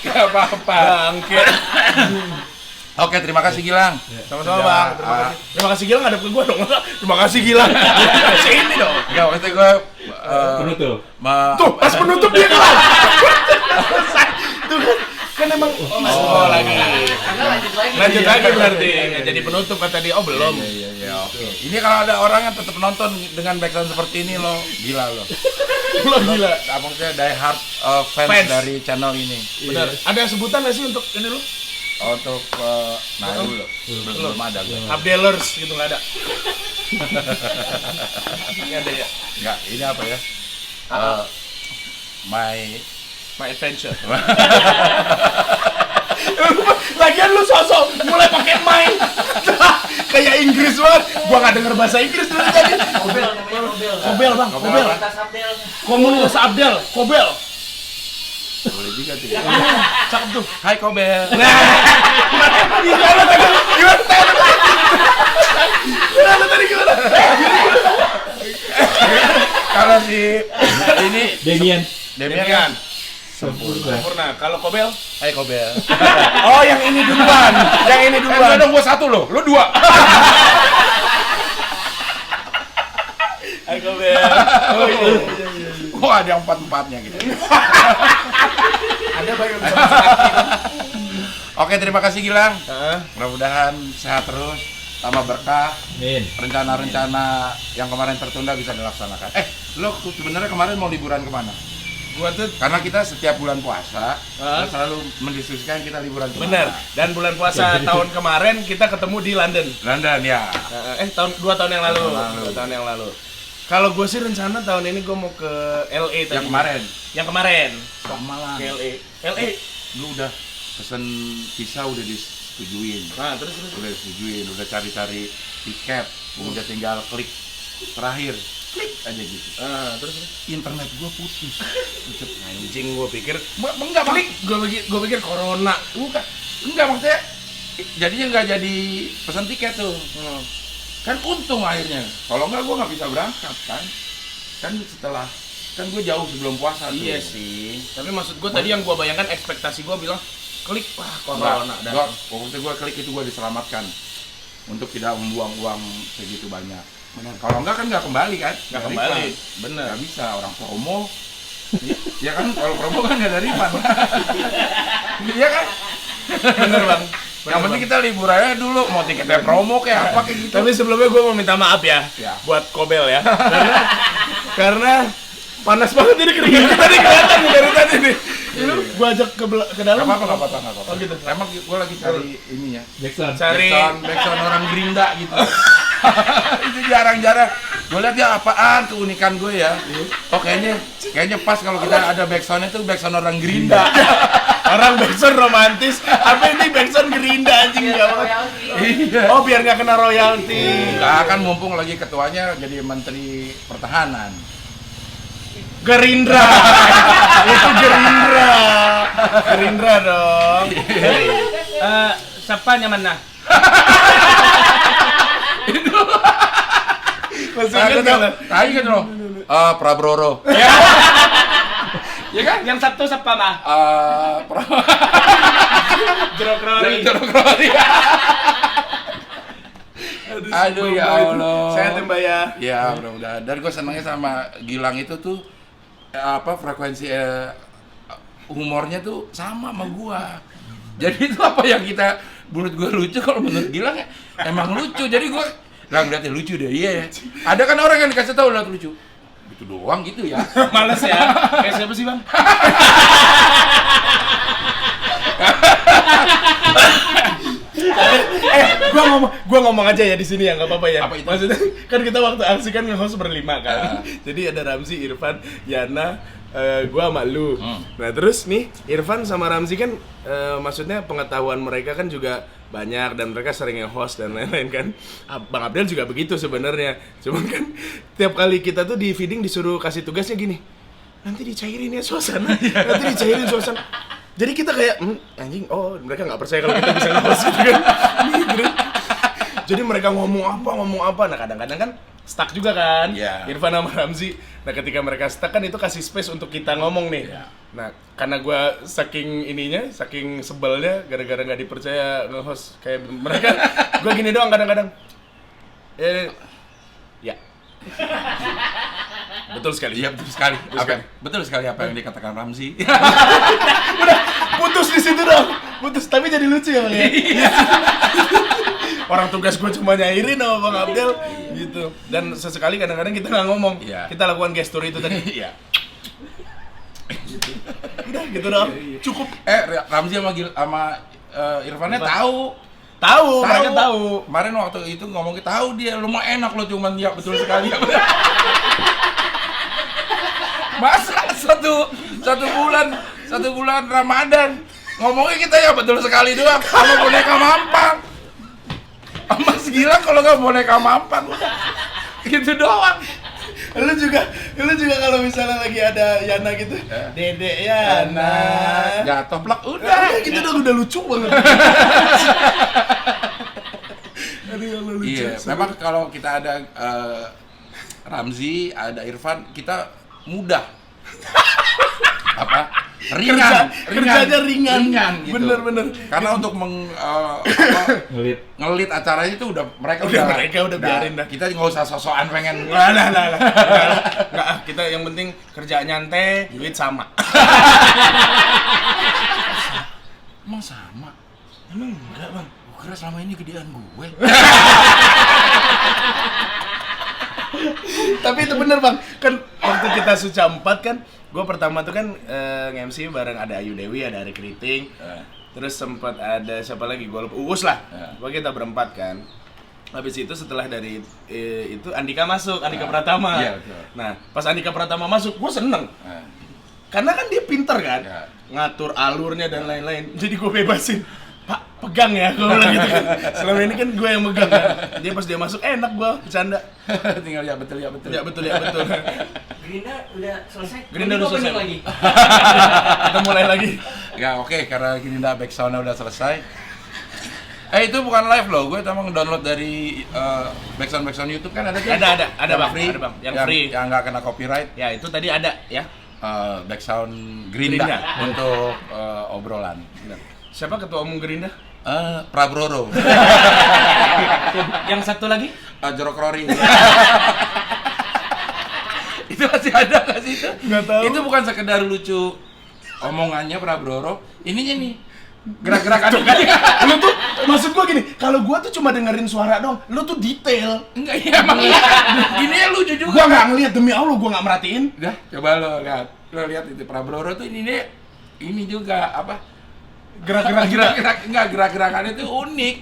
[SPEAKER 1] Gak apa-apa.
[SPEAKER 2] Bangke.
[SPEAKER 1] Oke, terima kasih Gilang.
[SPEAKER 2] Sama-sama
[SPEAKER 1] Sudah,
[SPEAKER 2] bang. Terima kasih Gilang, ngadep ke gua dong. Terima kasih Gilang. Sini dong.
[SPEAKER 1] Enggak, maksudnya gue
[SPEAKER 3] Penutup.
[SPEAKER 2] Tuh, pas penutup dia kelar. Tuh kan emang lagi. Lanjut lagi berarti. Nggak jadi penutup kata dia. Oh, belum.
[SPEAKER 1] Iya, oke. Ini kalau ada orang yang tetap nonton dengan background seperti ini lo gila lo.
[SPEAKER 2] Lo gila.
[SPEAKER 1] Maksudnya die hard fans dari channel ini.
[SPEAKER 2] Benar. Ada sebutan nggak sih untuk ini lo?
[SPEAKER 1] Untuk dulu belum ada gue.
[SPEAKER 2] Updelers gitu nggak ada. Nggak ada ya.
[SPEAKER 1] Enggak, ini apa ya?
[SPEAKER 2] My adventure. Lagian lu sosok mulai pakai my. Kayak Inggris banget. Gua nggak denger bahasa Inggris dulu tadi.
[SPEAKER 4] Kobel namanya Kobel.
[SPEAKER 2] Kobel bang, Kobel.
[SPEAKER 4] Komunitas Abdel.
[SPEAKER 2] Komunitas Abdel, Kobel.
[SPEAKER 1] Boleh juga tuh.
[SPEAKER 2] Cakep tuh.
[SPEAKER 1] Hai Kobel.
[SPEAKER 2] Gimana tadi? Gimana tadi gimana?
[SPEAKER 1] Kalau si ini
[SPEAKER 3] Demian
[SPEAKER 1] kan
[SPEAKER 2] Sempurna. Kalau Kobel?
[SPEAKER 1] Hai Kobel.
[SPEAKER 2] Oh, yang ini duluan. Yang ini duluan.
[SPEAKER 1] Dong gua satu loh, lu dua.
[SPEAKER 2] Hai Kobel. Oh iya.
[SPEAKER 1] Wah, ada yang empat-empatnya gitu.
[SPEAKER 2] Ada banyak.
[SPEAKER 1] Oke, terima kasih Gilang.
[SPEAKER 2] Heeh.
[SPEAKER 1] Mudah-mudahan sehat terus, tambah berkah.
[SPEAKER 3] Amin.
[SPEAKER 1] Rencana-rencana yang kemarin tertunda bisa dilaksanakan. Lo sebenarnya kemarin mau liburan kemana?
[SPEAKER 2] Gua tuh
[SPEAKER 1] Karena kita setiap bulan puasa kita selalu mendiskusikan kita liburan kemana.
[SPEAKER 2] bener. Dan bulan puasa tahun kemarin kita ketemu di London.
[SPEAKER 1] London ya.
[SPEAKER 2] 2 tahun yang lalu.
[SPEAKER 1] Tahun lalu.
[SPEAKER 2] 2 tahun yang lalu. Kalau gue sih rencana tahun ini gue mau ke LA tadi.
[SPEAKER 1] Yang kemarin.
[SPEAKER 2] Yang kemarin.
[SPEAKER 1] Sama lah.
[SPEAKER 2] Ke LA. LA.
[SPEAKER 1] Lu udah pesen visa udah disetujuin.
[SPEAKER 2] Nah, terus.
[SPEAKER 1] Udah disetujuin, udah cari-cari tiket, udah tinggal klik terakhir. Klik aja gitu.
[SPEAKER 2] Terus.
[SPEAKER 1] Internet gua putus. Buset,
[SPEAKER 2] Anjing gue pikir
[SPEAKER 1] enggak,
[SPEAKER 2] klik, gue pikir corona.
[SPEAKER 1] Bukan. Enggak maksudnya jadinya enggak jadi pesan tiket tuh. Kan untung akhirnya. Kalau enggak gua enggak bisa berangkat kan. Kan setelah kan gue jauh sebelum puasa tuh.
[SPEAKER 2] Iya sih. Tapi maksud gue tadi yang gue bayangkan ekspektasi gue bilang klik wah corona dan
[SPEAKER 1] Waktu gue klik itu gue diselamatkan untuk tidak membuang uang segitu banyak. Benar. Kalau enggak kan nggak kembali kan?
[SPEAKER 2] nggak kembali. Bener.
[SPEAKER 1] Nggak bisa orang promo. Ya kan kalau promo kan nggak ada refund. Iya kan?
[SPEAKER 2] Bener bang.
[SPEAKER 1] Yang penting kita liburannya dulu mau tiketnya promo kayak apa kayak gitu.
[SPEAKER 2] Tapi sebelumnya gue mau minta maaf ya,
[SPEAKER 1] Ya.
[SPEAKER 2] buat Kobel ya. Karena panas banget ini keringat tadi kelihatan nih dari tadi nih. Ini gue ajak ke dalam.
[SPEAKER 1] Nggak apa-apa.
[SPEAKER 2] Oh gitu.
[SPEAKER 1] Emang gue lagi cari ini ya.
[SPEAKER 3] Jackson.
[SPEAKER 2] Cari
[SPEAKER 1] Backsound orang Gerinda gitu. Itu jarang-jarang. Gue lihat ya apaan keunikan gue ya. Oh kayaknya pas kalau kita ada backsound itu backsound orang Gerinda.
[SPEAKER 2] orang backsound romantis, apa ini backsound Gerinda anjing enggak apa.
[SPEAKER 1] Iya.
[SPEAKER 2] Oh biar nggak kena royalti.
[SPEAKER 1] Nggak kan mumpung lagi ketuanya jadi Menteri Pertahanan.
[SPEAKER 2] Gerindra. Itu Gerindra. Gerindra dong. Siapa nyaman nah? Masih ingat nggak lo?
[SPEAKER 1] Tadi kan lo. Prabroro.
[SPEAKER 2] Ya kan? Yang Sabtu siapa mah? Jeruk Rory.
[SPEAKER 1] Rori. Aduh ya Allah.
[SPEAKER 2] Sehat ya Mbak ya.
[SPEAKER 1] Ya mudah-mudahan. Dan gue senangnya sama Gilang itu tuh frekuensi humornya tuh sama gua. Jadi itu apa yang kita menurut gua lucu, kalau menurut Gilang emang lucu. Jadi gua ngeliatnya lucu deh. Iya. Ada kan orang yang dikasih tahu lihat lucu. Gitu doang gitu ya.
[SPEAKER 2] Males ya. Kayak siapa sih, Bang? gua ngomong aja ya di sini ya, nggak apa-apa ya.
[SPEAKER 1] Apa itu?
[SPEAKER 2] Maksudnya kan kita waktu aksi kan nge-host berlima kan. Jadi ada Ramzi, Irfan, Yana, gua sama lu. Nah terus nih Irfan sama Ramzi kan maksudnya pengetahuan mereka kan juga banyak dan mereka sering nge-host dan lain-lain kan. Bang Abdel juga begitu sebenarnya. Cuman kan tiap kali kita tuh di feeding disuruh kasih tugasnya gini. Nanti dicairin ya suasana. Nanti dicairin suasana. Jadi kita kayak anjing, oh mereka nggak percaya kalau kita bisa nge-host gitu kan. Gitu. Jadi mereka ngomong apa. Nah kadang-kadang kan stuck juga kan.
[SPEAKER 1] Yeah.
[SPEAKER 2] Irfan sama Ramzi. Nah ketika mereka stuck kan itu kasih space untuk kita ngomong nih.
[SPEAKER 1] Yeah.
[SPEAKER 2] Nah karena gue saking sebelnya gara-gara nggak dipercaya nge-host kayak mereka, gue gini doang kadang-kadang. Ya. Betul sekali.
[SPEAKER 1] Iya betul sekali apa yang dikatakan Ramzi.
[SPEAKER 2] Udah putus di situ dong. Putus tapi jadi lucu ya Bang ya. Orang tugas gue cuma nyairin sama Bang Abdel gitu. Dan sesekali kadang-kadang kita nggak ngomong.
[SPEAKER 1] Iya.
[SPEAKER 2] Kita lakukan gestur itu tadi.
[SPEAKER 1] Iya.
[SPEAKER 2] Udah gitu dong. Cukup.
[SPEAKER 1] Ramzi sama Irfannya tahu.
[SPEAKER 2] Mereka tahu.
[SPEAKER 1] Kemarin waktu itu ngomongnya tahu dia, lu mah enak lo cuman ya betul sekali ya. Masa satu bulan Ramadan ngomongnya kita ya betul sekali doang. Kalau boneka mampang, Mas Gilang kalau nggak boneka mampang, gitu doang.
[SPEAKER 2] Lu juga kalau misalnya lagi ada Yana gitu, Dedek Yana,
[SPEAKER 1] jatuh plak udah.
[SPEAKER 2] gitu dong udah lucu banget. Aduh ya Allah, lucu.
[SPEAKER 1] Iya, memang kalau kita ada Ramzi, ada Irfan, kita mudah.
[SPEAKER 2] Kerjanya ringan
[SPEAKER 1] gitu.
[SPEAKER 2] Bener.
[SPEAKER 1] Karena untuk ngelit acaranya itu mereka udah
[SPEAKER 2] biarin dah.
[SPEAKER 1] Kita nggak usah sosokan pengen.
[SPEAKER 2] Nggak, kita yang penting kerja nyantai, duit sama.
[SPEAKER 1] Emang sama?
[SPEAKER 2] Emang enggak Bang?
[SPEAKER 1] Gue kira selama ini gedean gue.
[SPEAKER 2] Tapi itu bener bang, kan waktu kita Suca 4 kan, gue pertama tuh kan nge-MC bareng ada Ayu Dewi, ada Ari Kriting, terus sempat ada siapa lagi, gue lupa, Uus lah, pokoknya kita berempat kan. Habis itu setelah dari itu Andika masuk, Andika Pratama.
[SPEAKER 1] Iya, betul.
[SPEAKER 2] Nah pas Andika Pratama masuk, gue seneng, karena kan dia pinter kan, ngatur alurnya dan lain-lain, jadi gue bebasin. Pak, pegang ya, gue bilang gitu kan. Selama ini kan gue yang megang kan. Dia pas dia masuk enak gue bercanda.
[SPEAKER 1] Tinggal ya betul.
[SPEAKER 2] Ya betul.
[SPEAKER 4] Gerinda udah selesai.
[SPEAKER 2] Gerinda udah selesai
[SPEAKER 4] lagi.
[SPEAKER 2] Kita mulai lagi.
[SPEAKER 1] Ya oke, karena Gerinda backsound-nya udah selesai. Itu bukan live loh, gue emang download dari backsound YouTube kan ada tuh?
[SPEAKER 2] Ada bang,
[SPEAKER 1] free,
[SPEAKER 2] ada bang, yang
[SPEAKER 1] yang
[SPEAKER 2] free.
[SPEAKER 1] yang nggak kena copyright.
[SPEAKER 2] Ya itu tadi ada ya.
[SPEAKER 1] Backsound Gerinda untuk obrolan.
[SPEAKER 2] Siapa ketua umum Gerinda?
[SPEAKER 1] Prabroro.
[SPEAKER 4] Yang satu lagi?
[SPEAKER 1] Jorok Rory. Itu masih ada nggak sih itu?
[SPEAKER 2] Nggak tahu.
[SPEAKER 1] Itu bukan sekedar lucu omongannya Prabroro, ininya nih gerak-gerakan.
[SPEAKER 2] Lu tuh maksud gua gini, kalau gua tuh cuma dengerin suara dong, lu tuh detail.
[SPEAKER 1] Enggak, iya emang iya. Gini ya lucu juga.
[SPEAKER 2] Gua nggak ngeliat, demi Allah gua nggak merhatiin.
[SPEAKER 1] Dah, coba lo lihat. Lo lihat itu Prabroro tuh ini juga apa? Gerak-gerakannya itu unik.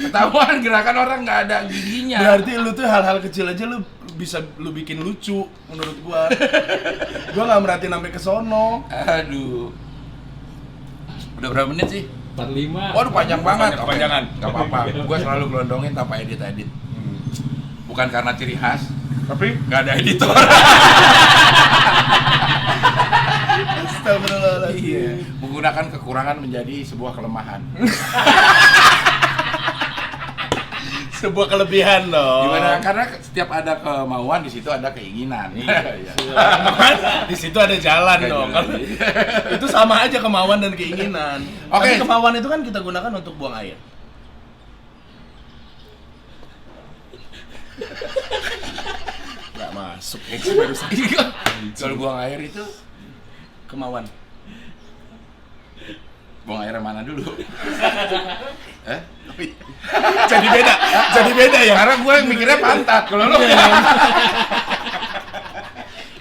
[SPEAKER 1] Ketahuan gerakan orang nggak ada giginya.
[SPEAKER 2] Berarti lu tuh hal-hal kecil aja lu bisa lu bikin lucu menurut gua. Gua nggak merhatiin sampai ke sono.
[SPEAKER 1] Aduh. Udah berapa menit sih?
[SPEAKER 3] 45.
[SPEAKER 1] Waduh panjang banget.
[SPEAKER 2] Kepanjangan.
[SPEAKER 1] Gak apa-apa. Gua selalu gelondongin tanpa edit. Bukan karena ciri khas,
[SPEAKER 2] Tapi
[SPEAKER 1] nggak ada editor.
[SPEAKER 2] astagfirullahaladzim.
[SPEAKER 1] Iya. Menggunakan kekurangan menjadi sebuah kelemahan.
[SPEAKER 2] Sebuah kelebihan loh.
[SPEAKER 1] Gimana? Karena setiap ada kemauan di situ ada keinginan. Iya.
[SPEAKER 2] Di situ ada jalan
[SPEAKER 1] Ada
[SPEAKER 2] dong.
[SPEAKER 1] jalan.
[SPEAKER 2] Itu sama aja kemauan dan keinginan.
[SPEAKER 1] Oke.
[SPEAKER 2] Tapi kemauan itu kan kita gunakan untuk buang air. Gak masuk.
[SPEAKER 1] Kalau buang air itu
[SPEAKER 2] Kemauan.
[SPEAKER 1] buang air mana dulu?
[SPEAKER 2] Jadi beda ya.
[SPEAKER 1] Karena gue mikirnya pantat. Kalau lo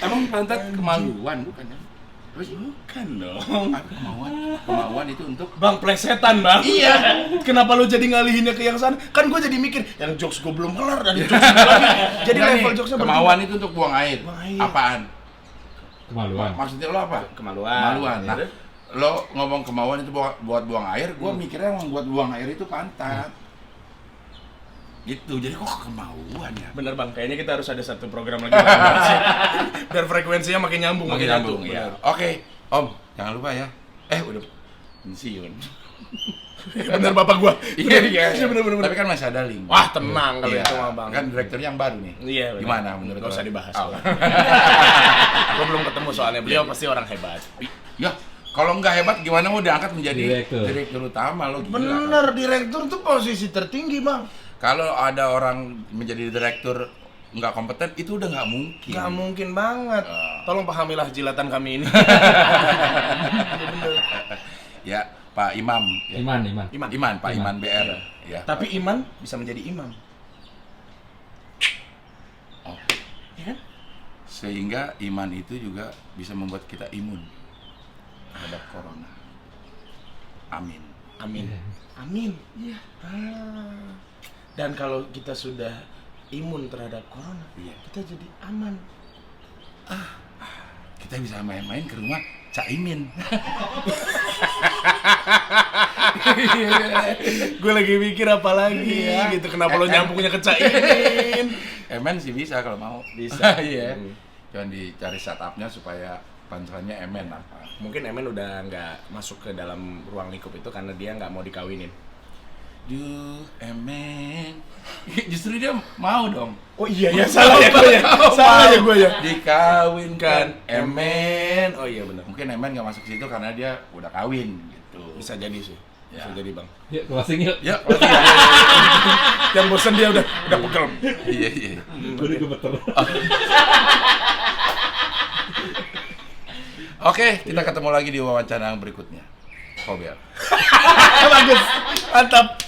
[SPEAKER 1] emang pantat kemaluan bukan ya? Apa sih?
[SPEAKER 2] Bukan dong.
[SPEAKER 1] Apa kemauan itu untuk
[SPEAKER 2] Bang plesetan bang.
[SPEAKER 1] Iya.
[SPEAKER 2] Kenapa lu jadi ngalihinnya ke yang sana? Kan gue jadi mikir, yang jokes gue belum kelar, ada jokes gue lagi. Jadi
[SPEAKER 1] Enggak
[SPEAKER 2] level
[SPEAKER 1] nih,
[SPEAKER 2] jokesnya
[SPEAKER 1] kemauan itu untuk buang air.
[SPEAKER 2] Buang air.
[SPEAKER 1] Apaan?
[SPEAKER 3] Kemaluan.
[SPEAKER 1] Maksudnya lo apa?
[SPEAKER 2] Kemaluan.
[SPEAKER 1] Nah, lo ngomong kemauan itu buat buang air, gue mikirnya emang buat buang air itu pantat. Gitu, jadi kok kemauan ya?
[SPEAKER 2] Bener bang, kayaknya kita harus ada satu program lagi. Biar frekuensinya makin nyambung.
[SPEAKER 1] Makin nyambung ya.
[SPEAKER 2] Bener.
[SPEAKER 1] Oke, Om, jangan lupa ya. Udah pensiun.
[SPEAKER 2] Bener bapak gua.
[SPEAKER 1] Iya.
[SPEAKER 2] Bener.
[SPEAKER 1] Tapi kan masih ada link.
[SPEAKER 2] Wah tenang kalau
[SPEAKER 1] Iya,
[SPEAKER 2] itu mah bang.
[SPEAKER 1] kan direkturnya yang baru nih.
[SPEAKER 2] Iya. bener.
[SPEAKER 1] Gimana menurut
[SPEAKER 2] Gak
[SPEAKER 1] lo?
[SPEAKER 2] usah dibahas.
[SPEAKER 1] Oh.
[SPEAKER 2] Gua belum ketemu soalnya. Beliau pasti orang hebat.
[SPEAKER 1] Ya, kalau nggak hebat gimana mau diangkat menjadi
[SPEAKER 3] Direktur.
[SPEAKER 1] direktur utama lo gila.
[SPEAKER 2] Bener, direktur tuh posisi tertinggi bang.
[SPEAKER 1] Kalau ada orang menjadi direktur nggak kompeten itu udah nggak mungkin.
[SPEAKER 2] Gak mungkin banget. Tolong pahamilah jilatan kami ini. Bener.
[SPEAKER 1] Ya, Pak Imam. Ya.
[SPEAKER 3] Iman.
[SPEAKER 1] Pak Iman BR. Ya.
[SPEAKER 2] Tapi iman bisa menjadi imam.
[SPEAKER 1] Oh.
[SPEAKER 2] Ya kan?
[SPEAKER 1] Sehingga iman itu juga bisa membuat kita imun terhadap corona. Amin.
[SPEAKER 2] Amin. Amin. Iya. Dan kalau kita sudah imun terhadap corona, kita jadi aman.
[SPEAKER 1] Kita bisa main-main ke rumah Caimin.
[SPEAKER 2] Gue lagi mikir apa lagi gitu, kenapa lo nyambungnya ke Caimin?
[SPEAKER 1] Emen sih bisa kalau mau.
[SPEAKER 2] Bisa.
[SPEAKER 1] Iya. Cuman dicari setupnya supaya pancelannya Emen apa.
[SPEAKER 2] Mungkin Emen udah nggak masuk ke dalam ruang lingkup itu karena dia nggak mau dikawinin.
[SPEAKER 1] Emen. Justru dia mau dong.
[SPEAKER 2] Oh iya ya, salah ya gue ya. Salah ya gue ya.
[SPEAKER 1] Dikawinkan Emen.
[SPEAKER 2] Oh iya benar.
[SPEAKER 1] Mungkin Emen nggak masuk situ karena dia udah kawin gitu.
[SPEAKER 2] Bisa jadi sih. Bisa
[SPEAKER 1] Ya.
[SPEAKER 2] jadi bang.
[SPEAKER 3] Yuk, closing yuk.
[SPEAKER 1] Ya,
[SPEAKER 2] Yang bosan dia udah pegel.
[SPEAKER 1] iya.
[SPEAKER 3] Udah gemeter.
[SPEAKER 1] Oke, kita ketemu lagi di wawancara yang berikutnya. Kobel.
[SPEAKER 2] Bagus, mantap.